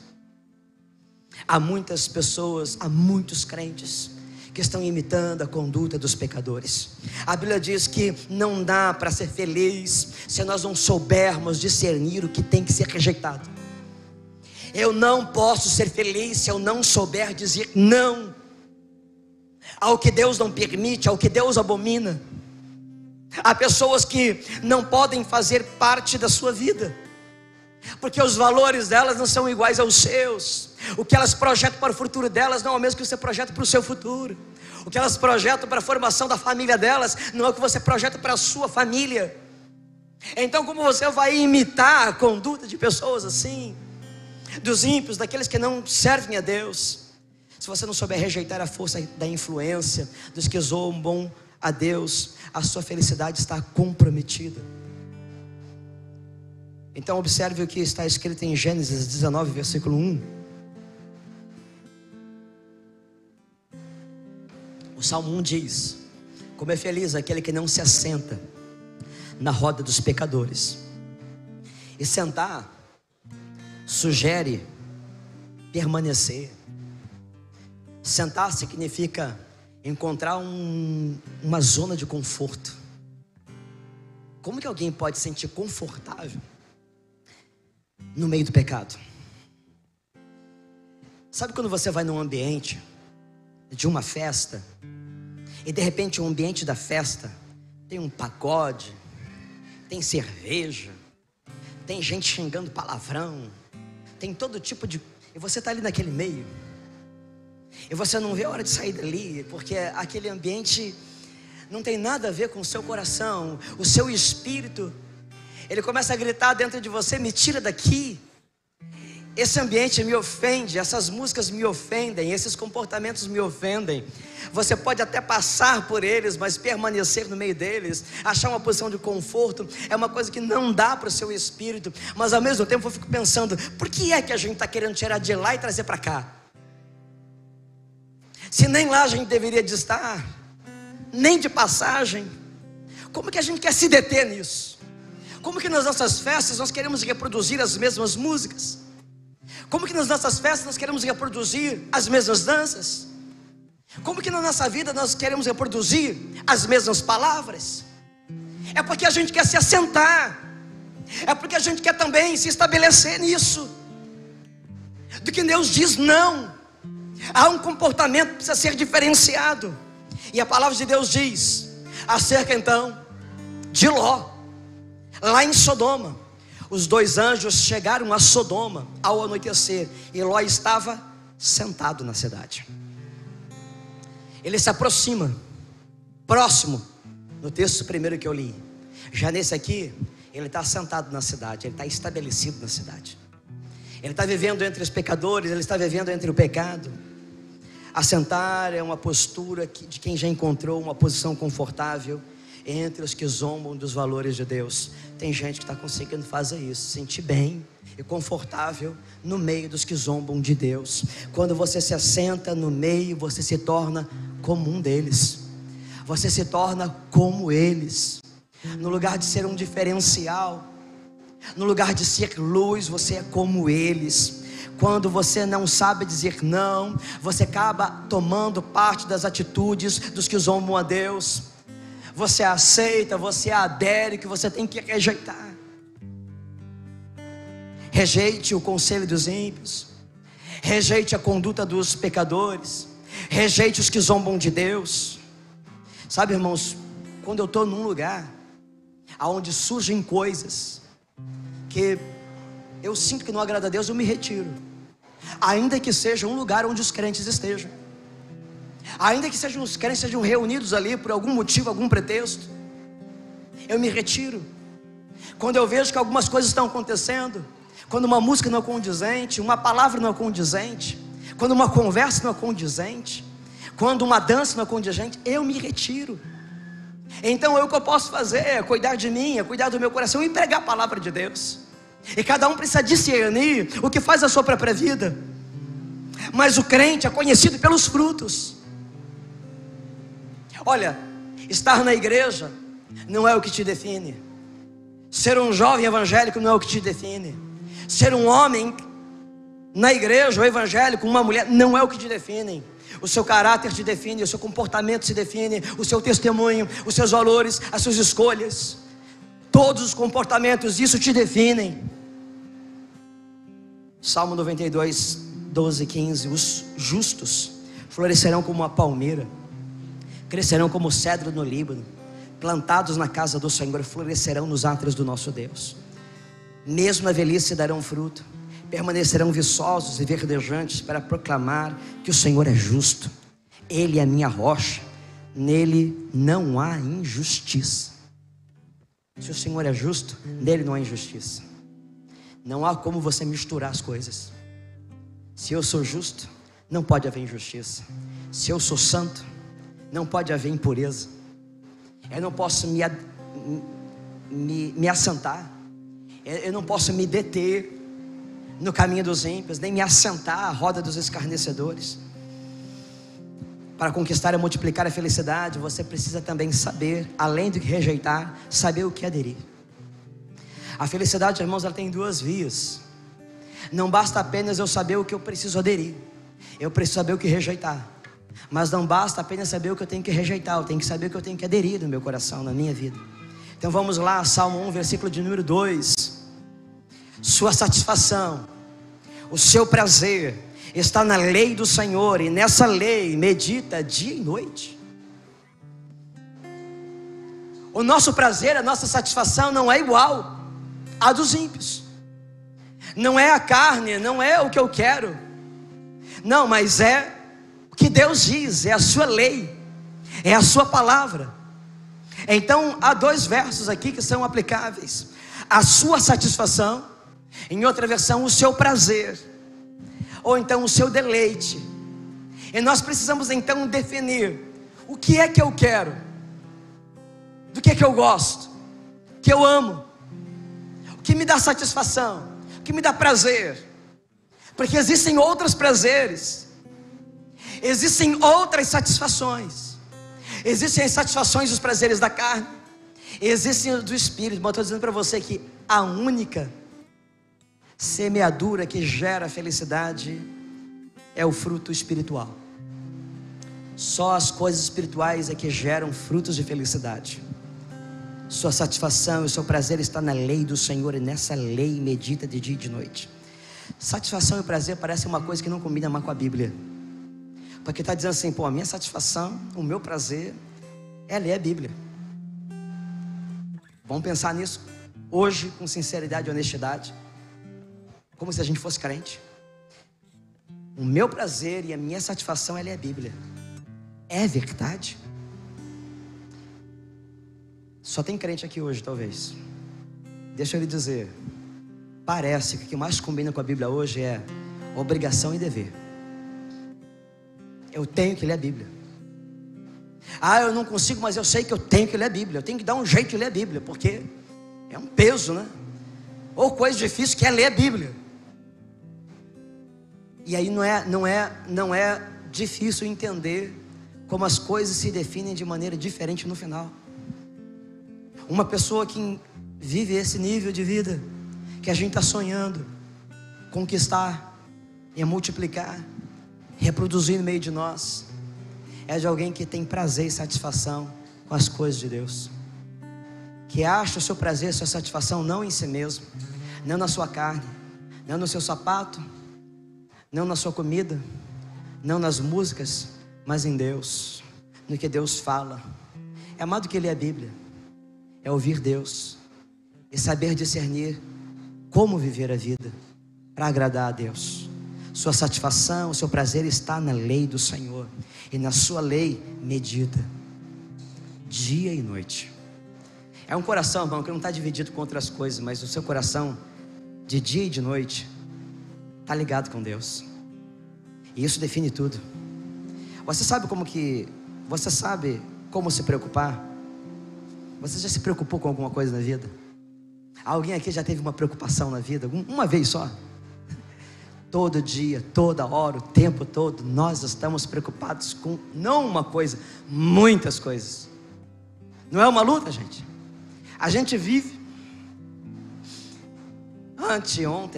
Há muitas pessoas, há muitos crentes que estão imitando a conduta dos pecadores. A Bíblia diz que não dá para ser feliz se nós não soubermos discernir o que tem que ser rejeitado. Eu não posso ser feliz se eu não souber dizer não ao que Deus não permite, ao que Deus abomina. Há pessoas que não podem fazer parte da sua vida, porque os valores delas não são iguais aos seus. O que elas projetam para o futuro delas não é o mesmo que você projeta para o seu futuro. O que elas projetam para a formação da família delas não é o que você projeta para a sua família. Então, como você vai imitar a conduta de pessoas assim, dos ímpios, daqueles que não servem a Deus, se você não souber rejeitar a força da influência dos que zombam a Deus, a sua felicidade está comprometida. Então observe o que está escrito em Gênesis 19, versículo 1. O Salmo 1 diz: como é feliz aquele que não se assenta na roda dos pecadores. E sentar sugere permanecer. Sentar significa encontrar uma zona de conforto. Como que alguém pode se sentir confortável no meio do pecado? Sabe quando você vai num ambiente de uma festa e de repente o ambiente da festa tem um pagode, tem cerveja, tem gente xingando palavrão, tem todo tipo de... e você está ali naquele meio, e você não vê a hora de sair dali, porque aquele ambiente não tem nada a ver com o seu coração. O seu espírito, ele começa a gritar dentro de você: me tira daqui. Esse ambiente me ofende, essas músicas me ofendem, esses comportamentos me ofendem. Você pode até passar por eles, mas permanecer no meio deles, achar uma posição de conforto, é uma coisa que não dá para o seu espírito. Mas ao mesmo tempo eu fico pensando: por que é que a gente está querendo tirar de lá e trazer para cá? Se nem lá a gente deveria de estar, nem de passagem, como que a gente quer se deter nisso? Como que nas nossas festas nós queremos reproduzir as mesmas músicas? Como que nas nossas festas nós queremos reproduzir as mesmas danças? Como que na nossa vida nós queremos reproduzir as mesmas palavras? É porque a gente quer se assentar, é porque a gente quer também se estabelecer nisso, do que Deus diz não. Há um comportamento que precisa ser diferenciado. E a palavra de Deus diz acerca então de Ló, lá em Sodoma. Os dois anjos chegaram a Sodoma ao anoitecer, e Ló estava sentado na cidade. Ele se aproxima, próximo, no texto primeiro que eu li. Já nesse aqui, ele está sentado na cidade, ele está estabelecido na cidade. Ele está vivendo entre os pecadores, ele está vivendo entre o pecado. Assentar é uma postura de quem já encontrou uma posição confortável entre os que zombam dos valores de Deus. Tem gente que está conseguindo fazer isso, sentir bem e confortável no meio dos que zombam de Deus. Quando você se assenta no meio, você se torna como um deles. Você se torna como eles. No lugar de ser um diferencial, no lugar de ser luz, você é como eles. Quando você não sabe dizer não, você acaba tomando parte das atitudes dos que zombam a Deus. Você aceita, você adere, que você tem que rejeitar. Rejeite o conselho dos ímpios, rejeite a conduta dos pecadores, rejeite os que zombam de Deus. Sabe, irmãos, quando eu estou num lugar onde surgem coisas que eu sinto que não agrada a Deus, eu me retiro. Ainda que seja um lugar onde os crentes estejam, ainda que sejam os crentes sejam reunidos ali por algum motivo, algum pretexto, eu me retiro. Quando eu vejo que algumas coisas estão acontecendo, quando uma música não é condizente, uma palavra não é condizente, quando uma conversa não é condizente, quando uma dança não é condizente, eu me retiro. Então o que eu posso fazer é cuidar de mim, é cuidar do meu coração e pregar a palavra de Deus. E cada um precisa discernir o que faz a sua própria vida. Mas o crente é conhecido pelos frutos. Olha, estar na igreja não é o que te define. Ser um jovem evangélico não é o que te define. Ser um homem na igreja ou evangélico, uma mulher, não é o que te definem. O seu caráter te define, o seu comportamento se define, o seu testemunho, os seus valores, as suas escolhas. Todos os comportamentos, isso te definem. Salmo 92, 12, 15. Os justos florescerão como uma palmeira, crescerão como cedro no Líbano, plantados na casa do Senhor, florescerão nos átrios do nosso Deus. Mesmo na velhice darão fruto, permanecerão viçosos e verdejantes para proclamar que o Senhor é justo. Ele é a minha rocha, nele não há injustiça. Se o Senhor é justo, nele não há injustiça. Não há como você misturar as coisas. Se eu sou justo, não pode haver injustiça. Se eu sou santo, não pode haver impureza. Eu não posso me assentar, eu não posso me deter no caminho dos ímpios, nem me assentar à roda dos escarnecedores. Para conquistar e multiplicar a felicidade, você precisa também saber, além do que rejeitar, saber o que aderir. A felicidade, irmãos, ela tem duas vias. Não basta apenas eu saber o que eu preciso aderir, eu preciso saber o que rejeitar. Mas não basta apenas saber o que eu tenho que rejeitar, eu tenho que saber o que eu tenho que aderir no meu coração, na minha vida. Então vamos lá, Salmo 1, versículo de número 2. Sua satisfação, o seu prazer está na lei do Senhor, e nessa lei medita dia e noite. O nosso prazer, a nossa satisfação não é igual à dos ímpios. Não é a carne, não é o que eu quero. Não, mas é o que Deus diz, é a sua lei, é a sua palavra. Então há dois versos aqui que são aplicáveis: a sua satisfação, em outra versão, o seu prazer, ou então o seu deleite. E nós precisamos então definir o que é que eu quero, do que é que eu gosto, que eu amo, o que me dá satisfação, o que me dá prazer. Porque existem outros prazeres, existem outras satisfações. Existem as satisfações dos prazeres da carne, existem os do espírito. Mas eu estou dizendo para você que a única semeadura que gera felicidade é o fruto espiritual. Só as coisas espirituais é que geram frutos de felicidade. Sua satisfação e seu prazer está na lei do Senhor, e nessa lei medita de dia e de noite. Satisfação e prazer parecem uma coisa que não combina mais com a Bíblia. Porque está dizendo assim, pô, a minha satisfação, o meu prazer é ler a Bíblia. Vamos pensar nisso hoje com sinceridade e honestidade, como se a gente fosse crente. O meu prazer e a minha satisfação é ler a Bíblia. É verdade? Só tem crente aqui hoje, talvez. Deixa eu lhe dizer, parece que o que mais combina com a Bíblia hoje é obrigação e dever. Eu tenho que ler a Bíblia. Ah, eu não consigo, mas eu sei que eu tenho que ler a Bíblia. Eu tenho que dar um jeito de ler a Bíblia, porque é um peso, né? Ou coisa difícil que é ler a Bíblia. E aí não é difícil entender como as coisas se definem de maneira diferente no final. Uma pessoa que vive esse nível de vida que a gente está sonhando conquistar e multiplicar, reproduzir no meio de nós, é de alguém que tem prazer e satisfação com as coisas de Deus, que acha o seu prazer, a sua satisfação não em si mesmo, não na sua carne, não no seu sapato, não na sua comida, não nas músicas, mas em Deus, no que Deus fala. É mais do que ler a Bíblia, é ouvir Deus e saber discernir como viver a vida para agradar a Deus. Sua satisfação, o seu prazer está na lei do Senhor, e na sua lei medita dia e noite. É um coração, irmão, que não está dividido com outras coisas, mas o seu coração de dia e de noite está ligado com Deus, e isso define tudo. Você sabe como se preocupar? Você já se preocupou com alguma coisa na vida? Alguém aqui já teve uma preocupação na vida? Uma vez só? Todo dia, toda hora, o tempo todo, nós estamos preocupados com não uma coisa, muitas coisas. Não é uma luta, gente? A gente vive.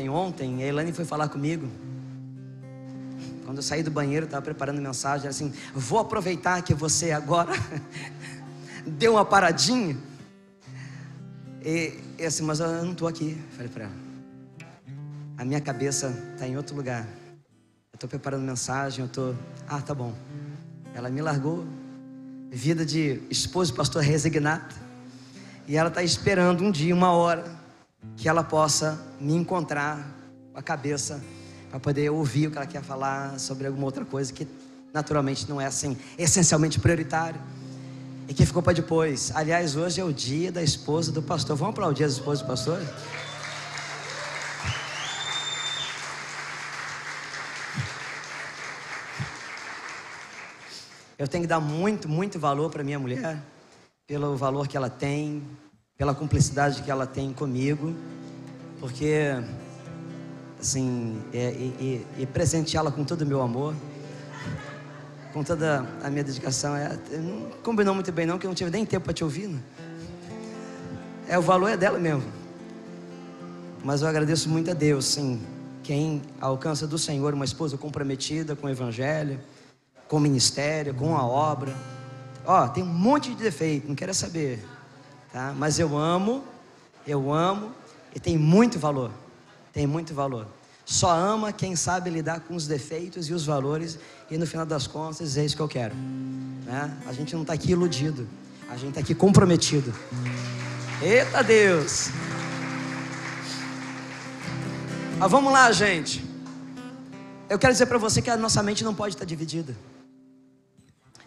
Ontem, a Elaine foi falar comigo. Quando eu saí do banheiro, estava preparando mensagem, assim: vou aproveitar que você agora deu uma paradinha. E assim, mas eu não estou aqui. Falei para ela: a minha cabeça está em outro lugar. Eu estou preparando mensagem, tá bom. Ela me largou, vida de esposo e pastor resignado, e ela está esperando um dia, uma hora, que ela possa me encontrar com a cabeça, para poder ouvir o que ela quer falar sobre alguma outra coisa que naturalmente não é assim, essencialmente prioritário, e que ficou para depois. Aliás, hoje é o dia da esposa do pastor. Vamos aplaudir as esposas do pastor? Eu tenho que dar muito, muito valor para minha mulher, pelo valor que ela tem, pela cumplicidade que ela tem comigo, porque assim, e presenteá-la com todo o meu amor, com toda a minha dedicação. Não combinou muito bem não, que eu não tive nem tempo para te ouvir, né? O valor é dela mesmo. Mas eu agradeço muito a Deus, sim, quem alcança do Senhor uma esposa comprometida com o Evangelho, com o ministério, com a obra. Tem um monte de defeito, não quero saber, tá? Mas eu amo, e tem muito valor. Só ama quem sabe lidar com os defeitos e os valores, e no final das contas é isso que eu quero, né? A gente não está aqui iludido, a gente está aqui comprometido. Eita Deus! Mas vamos lá, gente. Eu quero dizer para você que a nossa mente não pode estar dividida.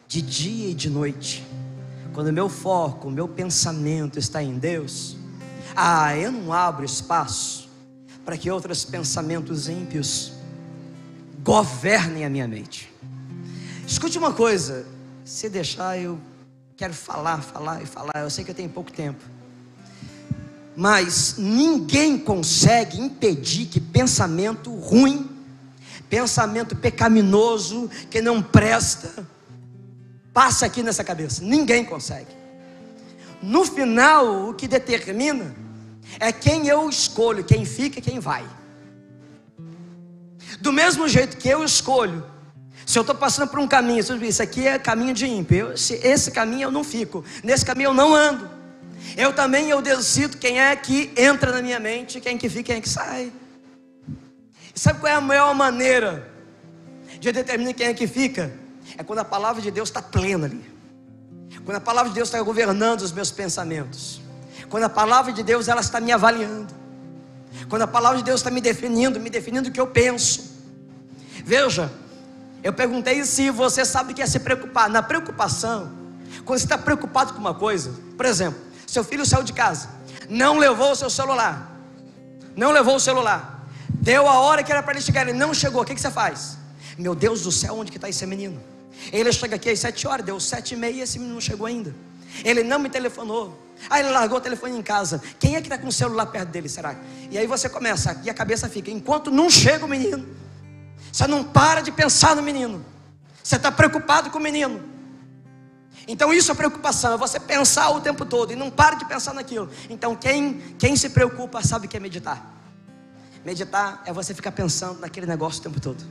De dia e de noite, quando o meu foco, o meu pensamento está em Deus, eu não abro espaço para que outros pensamentos ímpios governem a minha mente. Escute uma coisa, se deixar eu quero falar, eu sei que eu tenho pouco tempo, mas ninguém consegue impedir que pensamento ruim, pensamento pecaminoso, que não presta, passa aqui nessa cabeça. Ninguém consegue. No final, o que determina é quem eu escolho, quem fica e quem vai. Do mesmo jeito que eu escolho, se eu estou passando por um caminho, isso aqui é caminho de ímpio, esse caminho eu não fico, nesse caminho eu não ando. Eu decido quem é que entra na minha mente, quem que fica, quem é que sai. E sabe qual é a maior maneira de determinar quem é que fica? É quando a palavra de Deus está plena ali, quando a palavra de Deus está governando os meus pensamentos, quando a palavra de Deus ela está me avaliando, quando a palavra de Deus está me definindo o que eu penso. Veja, eu perguntei se você sabe o que é se preocupar. Na preocupação, quando você está preocupado com uma coisa, por exemplo, seu filho saiu de casa, não levou o seu celular, deu a hora que era para ele chegar, ele não chegou, o que você faz? Meu Deus do céu, onde que está esse menino? Ele chega aqui às 7 horas, deu 7h30 e esse menino não chegou ainda. Ele não me telefonou. Aí ele largou o telefone em casa. Quem é que está com o celular perto dele, será? E aí você começa, e a cabeça fica, enquanto não chega o menino, você não para de pensar no menino. Você está preocupado com o menino. Então isso é preocupação, é você pensar o tempo todo e não para de pensar naquilo. Então quem se preocupa sabe o que é meditar. Meditar é você ficar pensando naquele negócio o tempo todo.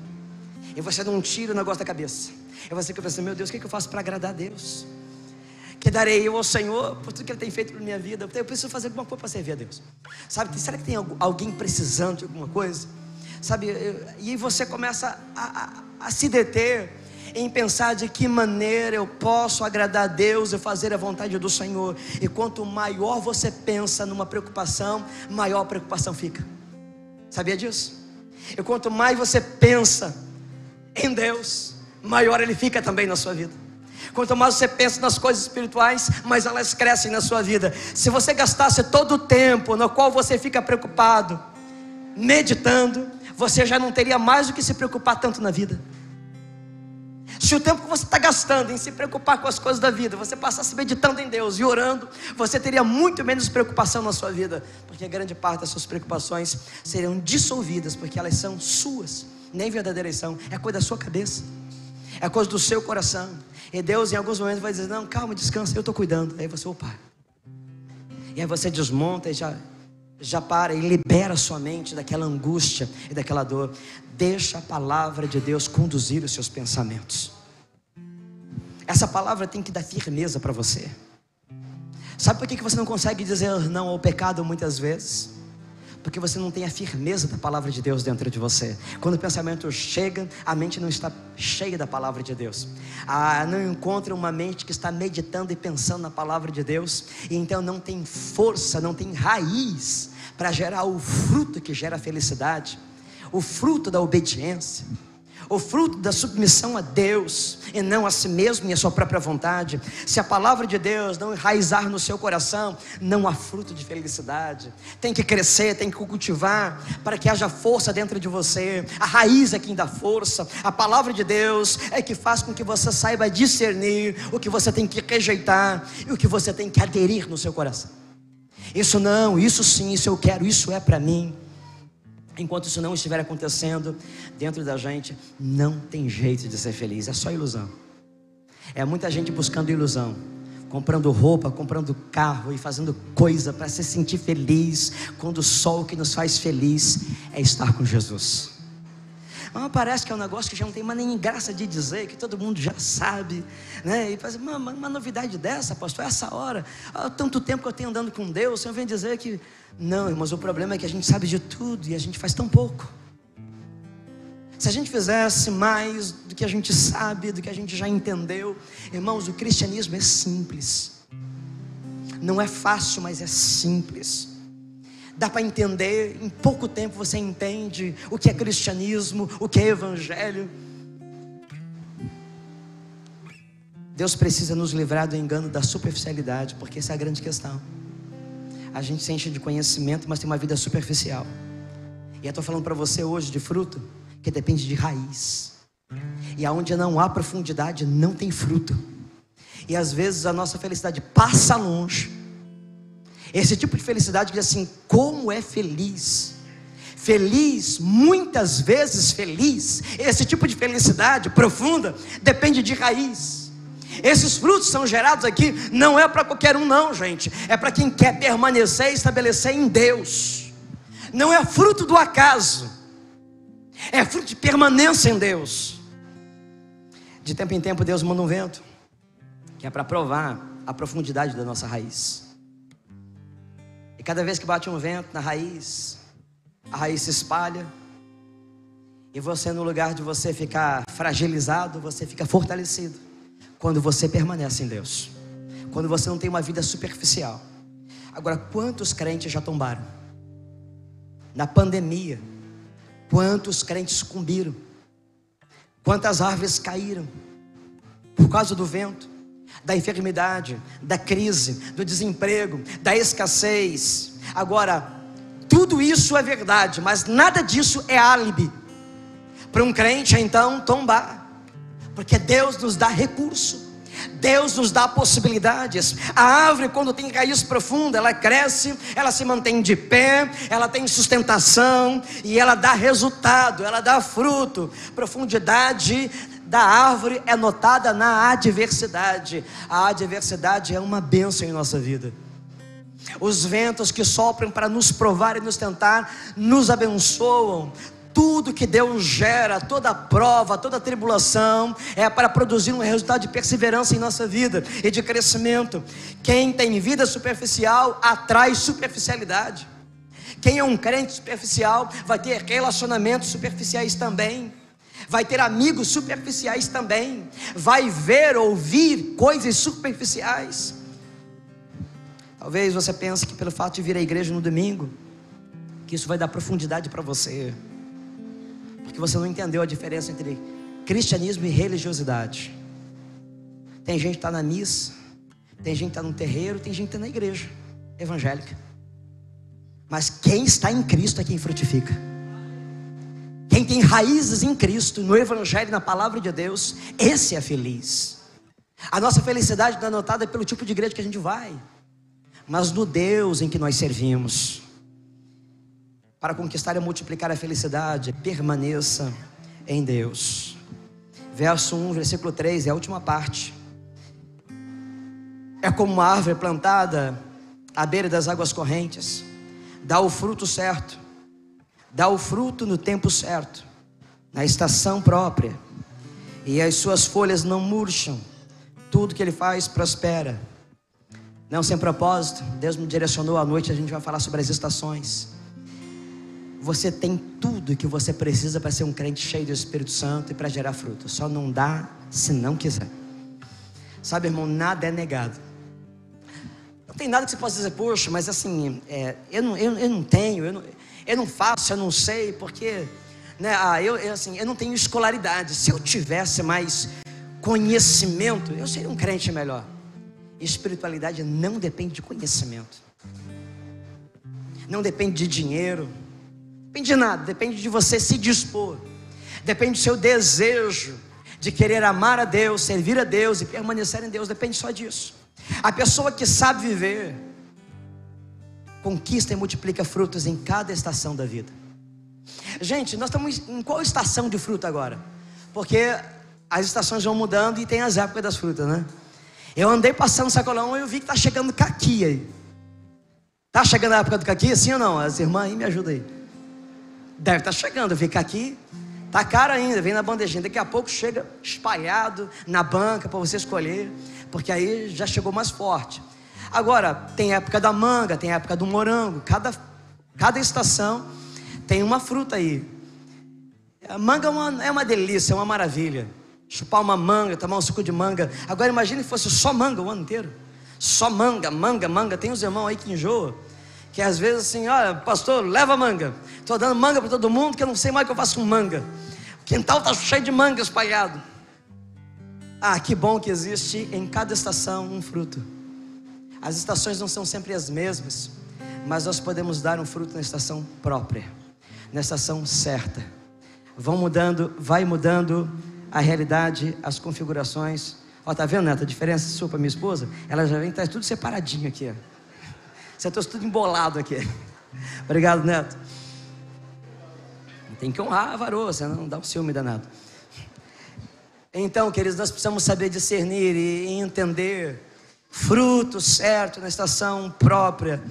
E você não tira o negócio da cabeça. E você fica pensando, meu Deus, o que eu faço para agradar a Deus? Que darei eu ao Senhor por tudo que Ele tem feito para minha vida? Eu preciso fazer alguma coisa para servir a Deus. Sabe, será que tem alguém precisando de alguma coisa? Sabe, e você começa a se deter em pensar de que maneira eu posso agradar a Deus e fazer a vontade do Senhor. E quanto maior você pensa numa preocupação, maior a preocupação fica. Sabia disso? E quanto mais você pensa em Deus, maior Ele fica também na sua vida. Quanto mais você pensa nas coisas espirituais, mais elas crescem na sua vida. Se você gastasse todo o tempo no qual você fica preocupado, meditando, você já não teria mais do que se preocupar tanto na vida. Se o tempo que você está gastando em se preocupar com as coisas da vida, você passasse meditando em Deus e orando, você teria muito menos preocupação na sua vida, porque a grande parte das suas preocupações seriam dissolvidas, porque elas são suas, nem verdadeiras são, é coisa da sua cabeça, é coisa do seu coração. E Deus em alguns momentos vai dizer, não, calma, descansa, eu estou cuidando. Aí você, opa. E aí você desmonta e já para e libera a sua mente daquela angústia e daquela dor. Deixa a palavra de Deus conduzir os seus pensamentos. Essa palavra tem que dar firmeza para você. Sabe por que você não consegue dizer não ao pecado muitas vezes? Porque você não tem a firmeza da palavra de Deus dentro de você. Quando o pensamento chega, a mente não está cheia da palavra de Deus. Não encontra uma mente que está meditando e pensando na palavra de Deus. E então não tem força, não tem raiz para gerar o fruto que gera a felicidade. O fruto da obediência. O fruto da submissão a Deus e não a si mesmo e a sua própria vontade. Se a palavra de Deus não enraizar no seu coração, não há fruto de felicidade. Tem que crescer, tem que cultivar para que haja força dentro de você. A raiz é quem dá força. A palavra de Deus é que faz com que você saiba discernir o que você tem que rejeitar e o que você tem que aderir no seu coração. Isso não, isso sim, isso eu quero, isso é para mim. Enquanto isso não estiver acontecendo dentro da gente, não tem jeito de ser feliz, é só ilusão. É muita gente buscando ilusão, comprando roupa, comprando carro e fazendo coisa para se sentir feliz, quando só o que nos faz feliz é estar com Jesus. Mas parece que é um negócio que já não tem mais nem graça de dizer, que todo mundo já sabe, né? E faz uma novidade dessa, pastor, essa hora, há tanto tempo que eu tenho andando com Deus, o Senhor vem dizer que... Não, mas o problema é que a gente sabe de tudo e a gente faz tão pouco. Se a gente fizesse mais do que a gente sabe, do que a gente já entendeu, irmãos, o cristianismo é simples. Não é fácil, mas é simples. Dá para entender, em pouco tempo você entende o que é cristianismo, o que é evangelho. Deus precisa nos livrar do engano da superficialidade, porque essa é a grande questão. A gente se enche de conhecimento, mas tem uma vida superficial. E eu estou falando para você hoje de fruto que depende de raiz. E aonde não há profundidade, não tem fruto. E às vezes a nossa felicidade passa longe. Esse tipo de felicidade que diz assim, como é feliz. Feliz, muitas vezes feliz. Esse tipo de felicidade profunda depende de raiz. Esses frutos são gerados aqui, não é para qualquer um não, gente. É para quem quer permanecer e estabelecer em Deus. Não é fruto do acaso. É fruto de permanência em Deus. De tempo em tempo Deus manda um vento, que é para provar a profundidade da nossa raiz. E cada vez que bate um vento na raiz, a raiz se espalha. E você, no lugar de você ficar fragilizado, você fica fortalecido. Quando você permanece em Deus, quando você não tem uma vida superficial. Agora, quantos crentes já tombaram? Na pandemia, quantos crentes sucumbiram? Quantas árvores caíram? Por causa do vento, da enfermidade, da crise, do desemprego, da escassez. Agora, tudo isso é verdade, mas nada disso é álibi para um crente então tombar. porque Deus nos dá recurso, Deus nos dá possibilidades. A árvore, quando tem raiz profunda, ela cresce, ela se mantém de pé, ela tem sustentação e ela dá resultado, ela dá fruto. Profundidade da árvore é notada na adversidade. A adversidade é uma bênção em nossa vida. Os ventos que sopram para nos provar e nos tentar, nos abençoam. Tudo que Deus gera, toda prova, toda tribulação, é para produzir um resultado de perseverança em nossa vida e de crescimento. Quem tem vida superficial atrai superficialidade. Quem é um crente superficial vai ter relacionamentos superficiais também, vai ter amigos superficiais também, vai ver, ouvir coisas superficiais. Talvez você pense que pelo fato de vir à igreja no domingo, que isso vai dar profundidade para você, porque você não entendeu a diferença entre cristianismo e religiosidade. Tem gente que está na missa, tem gente que está no terreiro, tem gente que está na igreja evangélica. Mas quem está em Cristo é quem frutifica. Quem tem raízes em Cristo, no Evangelho, na palavra de Deus, esse é feliz. A nossa felicidade não é notada pelo tipo de igreja que a gente vai, mas no Deus em que nós servimos. Para conquistar e multiplicar a felicidade, permaneça em Deus. Verso 1, versículo 3, é a última parte. É como uma árvore plantada à beira das águas correntes, dá o fruto certo, dá o fruto no tempo certo, na estação própria, e as suas folhas não murcham, tudo que ele faz prospera. Não sem propósito, Deus me direcionou à noite, a gente vai falar sobre as estações. Você tem tudo que você precisa para ser um crente cheio do Espírito Santo e para gerar fruto. Só não dá se não quiser. Sabe, irmão, nada é negado. Não tem nada que você possa dizer, poxa, mas assim, eu não tenho, eu não faço, eu não sei, porque né, eu não tenho escolaridade. Se eu tivesse mais conhecimento, eu seria um crente melhor. Espiritualidade não depende de conhecimento, não depende de dinheiro, depende de nada, depende de você se dispor, depende do seu desejo de querer amar a Deus, servir a Deus e permanecer em Deus, depende só disso. A pessoa que sabe viver, conquista e multiplica frutos em cada estação da vida. Gente, nós estamos em qual estação de fruta agora? Porque as estações vão mudando e tem as épocas das frutas, né? Eu andei passando o sacolão e eu vi que está chegando caqui aí. Está chegando a época do caqui, sim ou não? As irmãs aí me ajudam aí. Deve estar chegando, eu vi caqui. Está caro ainda, vem na bandejinha. Daqui a pouco chega espalhado na banca para você escolher, porque aí já chegou mais forte. Agora, tem época da manga, tem época do morango. Cada estação tem uma fruta aí. A manga é uma delícia, é uma maravilha. Chupar uma manga, tomar um suco de manga. Agora imagine que fosse só manga o ano inteiro. Só manga, manga, manga. Tem uns irmãos aí que enjoam, que às vezes assim, olha, pastor, leva manga. Estou dando manga para todo mundo, que eu não sei mais o que eu faço com manga. O quintal está cheio de manga espalhado. Ah, que bom que existe em cada estação um fruto. As estações não são sempre as mesmas, mas nós podemos dar um fruto na estação própria, na estação certa. Vai mudando a realidade, as configurações. Ó, tá vendo, Neto, a diferença sua para minha esposa? Ela já vem, tá tudo separadinho aqui, ó. Você trouxe tudo embolado aqui. Obrigado, Neto. Tem que honrar a varoa, você não dá um ciúme danado. Então, queridos, nós precisamos saber discernir e entender fruto certo na estação própria.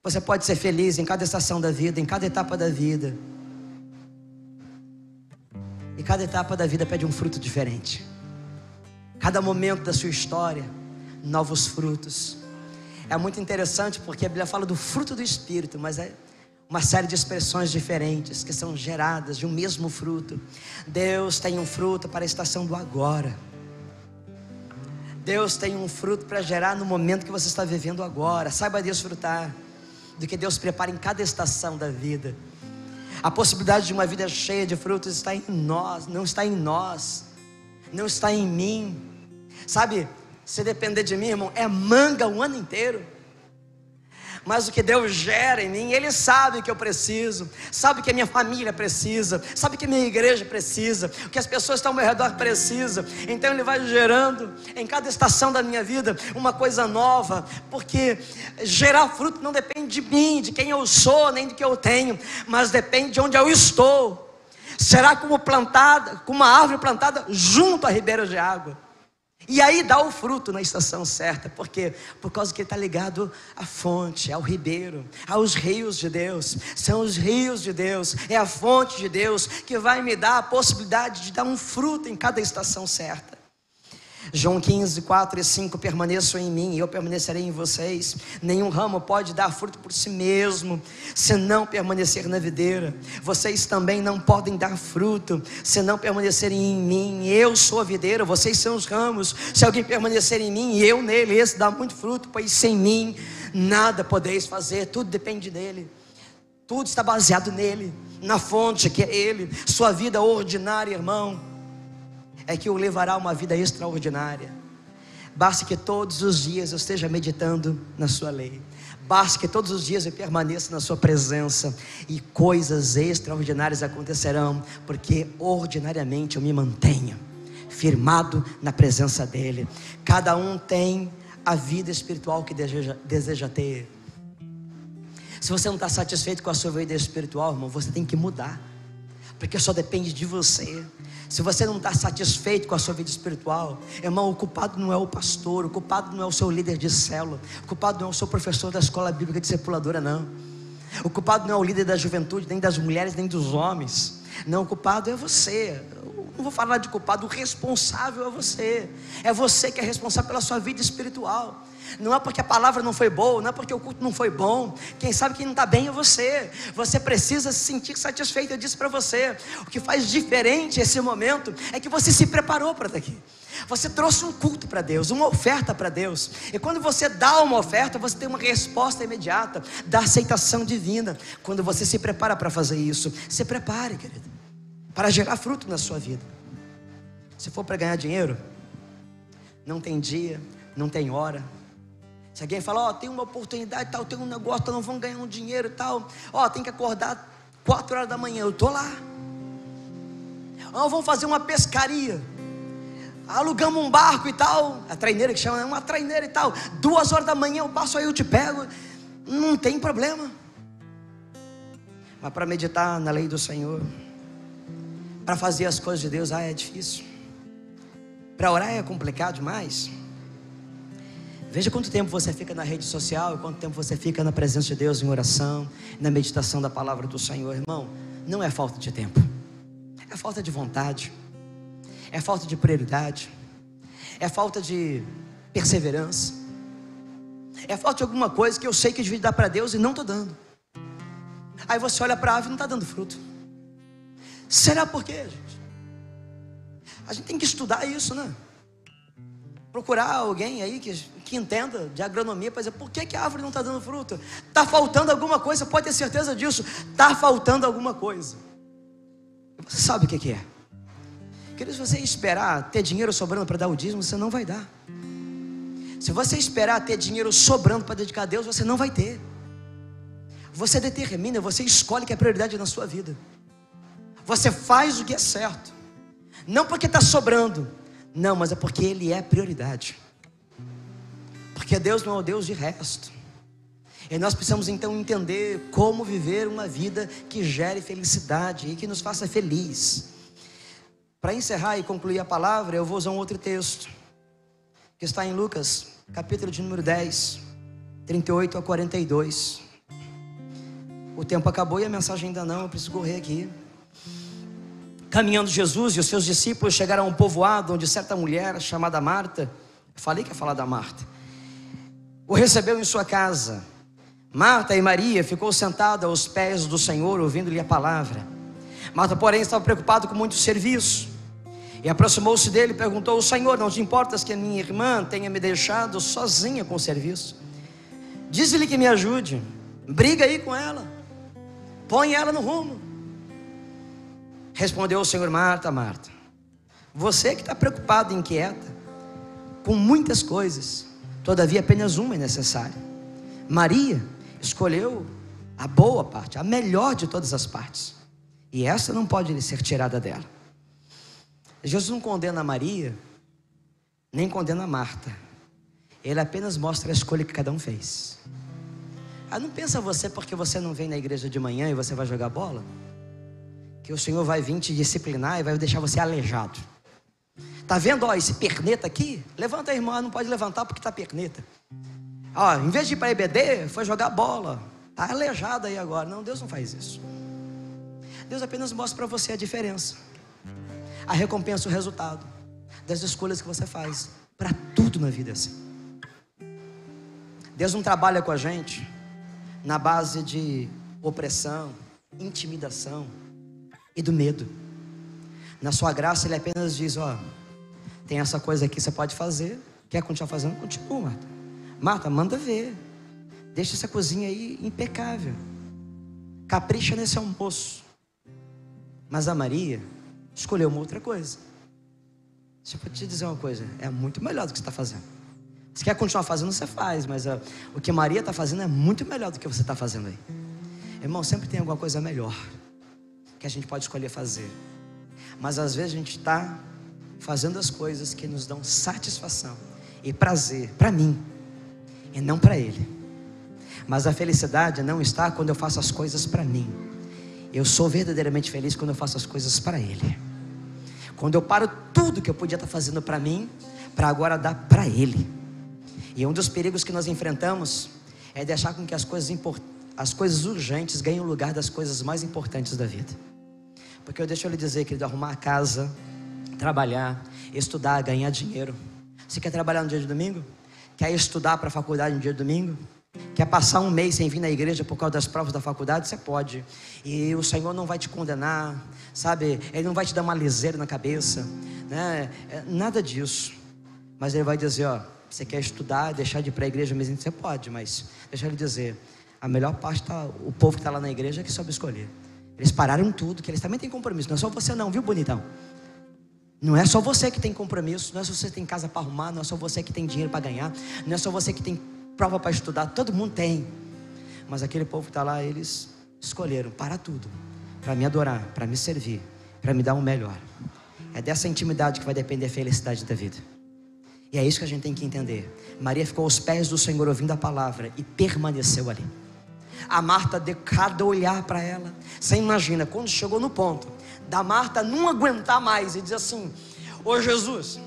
Você pode ser feliz em cada estação da vida, em cada etapa da vida. E cada etapa da vida pede um fruto diferente. Cada momento da sua história, novos frutos. É muito interessante porque a Bíblia fala do fruto do Espírito, mas é uma série de expressões diferentes que são geradas de um mesmo fruto. Deus tem um fruto para a estação do agora. Deus tem um fruto para gerar no momento que você está vivendo agora. Saiba desfrutar do que Deus prepara em cada estação da vida. A possibilidade de uma vida cheia de frutos está em nós, não está em nós, não está em mim. Sabe, se depender de mim, irmão, é manga o ano inteiro. mas o que Deus gera em mim, Ele sabe o que eu preciso, sabe o que a minha família precisa, sabe o que a minha igreja precisa, o que as pessoas que estão ao meu redor precisam. Então Ele vai gerando em cada estação da minha vida uma coisa nova, porque gerar fruto não depende de mim, de quem eu sou, nem do que eu tenho, mas depende de onde eu estou. Será como uma árvore plantada junto a ribeiros de água. E aí dá o fruto na estação certa. Por quê? Por causa que ele está ligado à fonte, ao ribeiro, aos rios de Deus. São os rios de Deus, é a fonte de Deus que vai me dar a possibilidade de dar um fruto em cada estação certa. João 15, 4 e 5, permaneçam em mim e eu permanecerei em vocês. Nenhum ramo pode dar fruto por si mesmo, se não permanecer na videira. Vocês também não podem dar fruto, se não permanecerem em mim. Eu sou a videira, vocês são os ramos. Se alguém permanecer em mim e eu nele, esse dá muito fruto, pois sem mim nada podeis fazer. Tudo depende dele, tudo está baseado nele, na fonte que é ele. Sua vida ordinária, irmão, é que o levará a uma vida extraordinária. Basta que todos os dias eu esteja meditando na sua lei. Basta que todos os dias eu permaneça na sua presença, e coisas extraordinárias acontecerão, porque ordinariamente eu me mantenho firmado na presença dele. Cada um tem a vida espiritual que deseja ter. Se você não está satisfeito com a sua vida espiritual, irmão, você tem que mudar, porque só depende de você. Se você não está satisfeito com a sua vida espiritual, irmão, o culpado não é o pastor, o culpado não é o seu líder de célula, o culpado não é o seu professor da escola bíblica discipuladora, não. O culpado não é o líder da juventude, nem das mulheres, nem dos homens. Não, o culpado é você. Eu não vou falar de culpado, o responsável é você. É você que é responsável pela sua vida espiritual. Não é porque a palavra não foi boa, não é porque o culto não foi bom. Quem sabe quem não está bem é você. Você precisa se sentir satisfeito. Eu disse para você, o que faz diferente esse momento é que você se preparou para estar aqui. Você trouxe um culto para Deus, uma oferta para Deus. E quando você dá uma oferta, você tem uma resposta imediata da aceitação divina. Quando você se prepara para fazer isso, se prepare, querido, para gerar fruto na sua vida. Se for para ganhar dinheiro, não tem dia, não tem hora. Se alguém fala, tem uma oportunidade tal, tem um negócio, não vão ganhar um dinheiro e tal, tem que acordar 4 horas da manhã, eu estou lá. Vamos fazer uma pescaria, alugamos um barco e tal, a traineira que chama, uma traineira e tal, 2 horas da manhã eu passo aí, eu te pego, não tem problema. Mas para meditar na lei do Senhor, para fazer as coisas de Deus, é difícil. Para orar é complicado demais. Veja quanto tempo você fica na rede social, e quanto tempo você fica na presença de Deus em oração, na meditação da palavra do Senhor. Irmão, não é falta de tempo, é falta de vontade, é falta de prioridade, é falta de perseverança, é falta de alguma coisa que eu sei que eu devia dar para Deus e não estou dando. Aí você olha para a árvore e não está dando fruto. Será por quê, gente? A gente tem que estudar isso, né? Procurar alguém aí que entenda de agronomia para dizer por que a árvore não está dando fruto. Está faltando alguma coisa, pode ter certeza disso. Está faltando alguma coisa. Você sabe o que é? Querido, se você esperar ter dinheiro sobrando para dar o dízimo, você não vai dar. Se você esperar ter dinheiro sobrando para dedicar a Deus, você não vai ter. Você determina, você escolhe que é prioridade na sua vida. Você faz o que é certo. Não porque está sobrando, não, mas é porque Ele é prioridade. Porque Deus não é o Deus de resto. E nós precisamos então entender como viver uma vida que gere felicidade e que nos faça feliz. Para encerrar e concluir a palavra, eu vou usar um outro texto, que está em Lucas, capítulo de número 10, 38 a 42. O tempo acabou e a mensagem ainda não, eu preciso correr aqui. Caminhando Jesus e os seus discípulos chegaram a um povoado onde certa mulher chamada Marta, eu falei que ia falar da Marta, o recebeu em sua casa. Marta e Maria ficou sentada aos pés do Senhor, ouvindo-lhe a palavra. Marta, porém, estava preocupada com muito serviço, e aproximou-se dele e perguntou: Senhor, não te importas que a minha irmã tenha me deixado sozinha com o serviço? Diz-lhe que me ajude. Briga aí com ela, põe ela no rumo. Respondeu o Senhor: Marta, Marta, você que está preocupada e inquieta com muitas coisas, todavia apenas uma é necessária. Maria escolheu a boa parte, a melhor de todas as partes, e essa não pode ser tirada dela. Jesus não condena Maria, nem condena Marta. Ele apenas mostra a escolha que cada um fez. Não pensa você, porque você não vem na igreja de manhã e você vai jogar bola, que o Senhor vai vir te disciplinar e vai deixar você aleijado. Tá vendo, esse perneta aqui? Levanta aí, irmã. Não pode levantar porque tá perneta. Em vez de ir para EBD, foi jogar bola. Tá aleijado aí agora. Não, Deus não faz isso. Deus apenas mostra para você a diferença, a recompensa, o resultado das escolhas que você faz. Para tudo na vida é assim. Deus não trabalha com a gente na base de opressão, intimidação e do medo. Na sua graça Ele apenas diz: tem essa coisa aqui, você pode fazer. Quer continuar fazendo? Continua, Marta. Marta, manda ver. Deixa essa cozinha aí impecável. Capricha nesse almoço. Mas a Maria escolheu uma outra coisa. Deixa eu te dizer uma coisa, é muito melhor do que você está fazendo. Você quer continuar fazendo, você faz, mas o que Maria está fazendo é muito melhor do que você está fazendo aí. Irmão, sempre tem alguma coisa melhor que a gente pode escolher fazer. Mas às vezes a gente está fazendo as coisas que nos dão satisfação e prazer para mim e não para Ele. Mas a felicidade não está quando eu faço as coisas para mim. Eu sou verdadeiramente feliz quando eu faço as coisas para Ele. Quando eu paro tudo que eu podia estar fazendo para mim, para agora dar para Ele. E um dos perigos que nós enfrentamos é deixar com que as coisas urgentes ganhem o lugar das coisas mais importantes da vida. Porque deixa eu lhe dizer, querido, arrumar a casa, trabalhar, estudar, ganhar dinheiro. Você quer trabalhar no dia de domingo? Quer estudar para a faculdade no dia de domingo? Quer passar um mês sem vir na igreja por causa das provas da faculdade? Você pode. E o Senhor não vai te condenar, sabe? Ele não vai te dar uma liseira na cabeça, né? Nada disso. Mas Ele vai dizer, você quer estudar, deixar de ir para a igreja mesmo? Você pode, mas deixa Ele dizer, a melhor parte está o povo que está lá na igreja que soube escolher. Eles pararam tudo, que eles também têm compromisso. Não é só você não, viu, bonitão? Não é só você que tem compromisso. Não é só você que tem casa para arrumar. Não é só você que tem dinheiro para ganhar. Não é só você que tem prova para estudar. Todo mundo tem. Mas aquele povo que está lá, eles escolheram parar tudo para me adorar, para me servir, para me dar um melhor. É dessa intimidade que vai depender a felicidade da vida. E é isso que a gente tem que entender. Maria ficou aos pés do Senhor ouvindo a palavra e permaneceu ali. A Marta deu cada olhar para ela. Você imagina, quando chegou no ponto da Marta não aguentar mais e dizer assim: ô Jesus,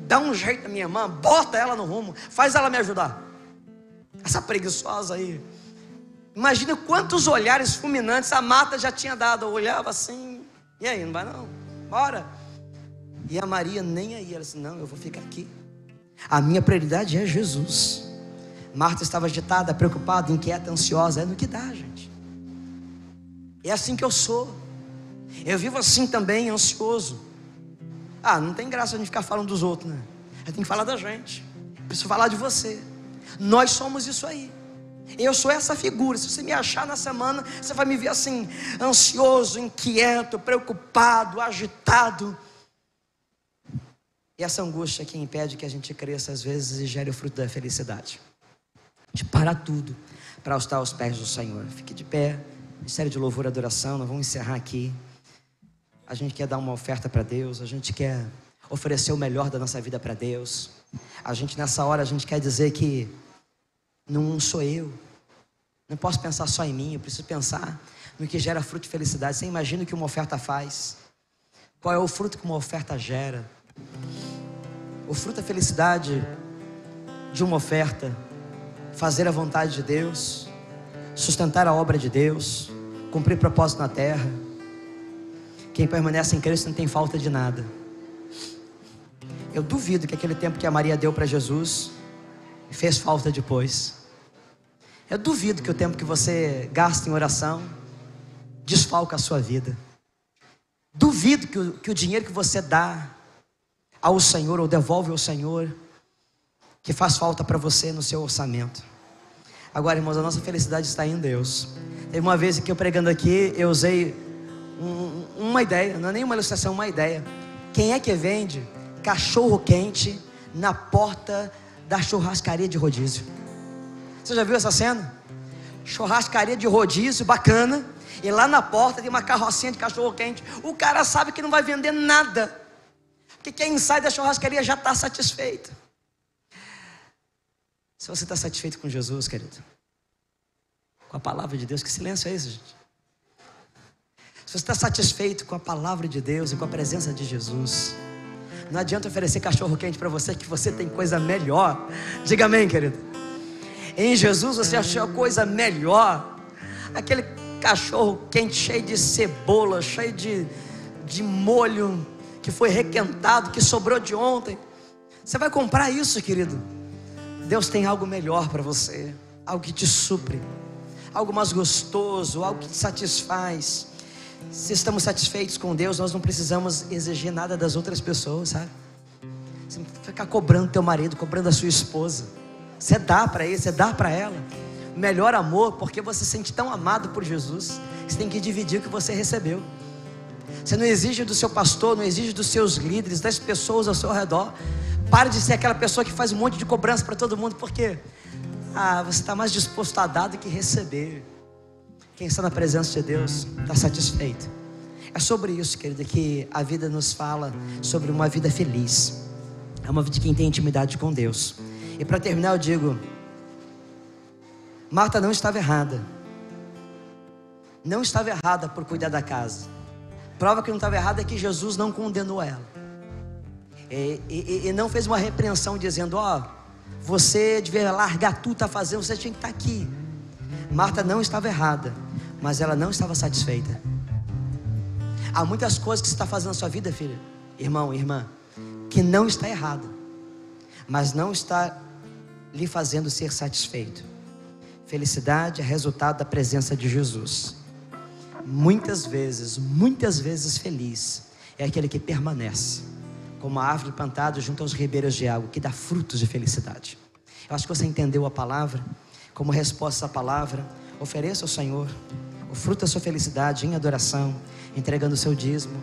dá um jeito na minha irmã, bota ela no rumo, faz ela me ajudar. Essa preguiçosa aí. Imagina quantos olhares fulminantes a Marta já tinha dado. Eu olhava assim, e aí, não vai não? Bora. E a Maria nem aí, ela disse: não, eu vou ficar aqui. A minha prioridade é Jesus. Marta estava agitada, preocupada, inquieta, ansiosa. É no que dá, gente. É assim que eu sou. Eu vivo assim também, ansioso. Não tem graça a gente ficar falando dos outros, né? Eu tenho que falar da gente. Eu preciso falar de você. Nós somos isso aí. Eu sou essa figura. Se você me achar na semana, você vai me ver assim, ansioso, inquieto, preocupado, agitado. E essa angústia que impede que a gente cresça às vezes e gere o fruto da felicidade. De parar tudo para estar aos pés do Senhor. Fique de pé, ministério de louvor e adoração. Nós vamos encerrar aqui. A gente quer dar uma oferta para Deus. A gente quer oferecer o melhor da nossa vida para Deus. A gente nessa hora, a gente quer dizer que não sou eu. Não posso pensar só em mim. Eu preciso pensar no que gera fruto de felicidade. Você imagina o que uma oferta faz? Qual é o fruto que uma oferta gera? O fruto da felicidade de uma oferta: fazer a vontade de Deus, sustentar a obra de Deus, cumprir propósito na terra. Quem permanece em Cristo não tem falta de nada. Eu duvido que aquele tempo que a Maria deu para Jesus fez falta depois. Eu duvido que o tempo que você gasta em oração desfalca a sua vida. Duvido que o dinheiro que você dá ao Senhor ou devolve ao Senhor, que faz falta para você no seu orçamento. Agora, irmãos, a nossa felicidade está em Deus. Teve uma vez que eu pregando aqui, eu usei uma ideia, não é nenhuma ilustração, uma ideia. Quem é que vende cachorro quente na porta da churrascaria de rodízio? Você já viu essa cena? churrascaria de rodízio bacana, e lá na porta tem uma carrocinha de cachorro quente. O cara sabe que não vai vender nada, porque quem sai da churrascaria já está satisfeito. Se você está satisfeito com Jesus, querido, com a palavra de Deus, que silêncio é esse, gente? Se você está satisfeito com a palavra de Deus e com a presença de Jesus, não adianta oferecer cachorro quente para você, que você tem coisa melhor. Diga amém, querido. Em Jesus você achou coisa melhor. Aquele cachorro quente cheio de cebola, cheio de molho, que foi requentado, que sobrou de ontem. Você vai comprar isso, querido? Deus tem algo melhor para você, algo que te supre, algo mais gostoso, algo que te satisfaz. Se estamos satisfeitos com Deus, nós não precisamos exigir nada das outras pessoas, sabe? Você não ficar cobrando teu marido, cobrando a sua esposa. Você dá para ele, você dá para ela. O melhor amor, porque você se sente tão amado por Jesus, você tem que dividir o que você recebeu. Você não exige do seu pastor, não exige dos seus líderes, das pessoas ao seu redor. Pare de ser aquela pessoa que faz um monte de cobrança para todo mundo, porque você está mais disposto a dar do que receber. Quem está na presença de Deus está satisfeito. É sobre isso, querida, que a vida nos fala, sobre uma vida feliz. É uma vida de quem tem intimidade com Deus. E para terminar eu digo, Marta não estava errada. Não estava errada por cuidar da casa. Prova que não estava errada é que Jesus não condenou ela. E não fez uma repreensão dizendo, você devia largar tudo, está fazendo, você tinha que estar aqui. Marta não estava errada, mas ela não estava satisfeita. Há muitas coisas que você está fazendo na sua vida, filha, irmão, irmã, que não está errada, mas não está lhe fazendo ser satisfeito. Felicidade é resultado da presença de Jesus. Muitas vezes feliz é aquele que permanece como uma árvore plantada junto aos ribeiros de água, que dá frutos de felicidade. Eu acho que você entendeu a palavra. Como resposta à palavra, ofereça ao Senhor o fruto da sua felicidade em adoração, entregando o seu dízimo.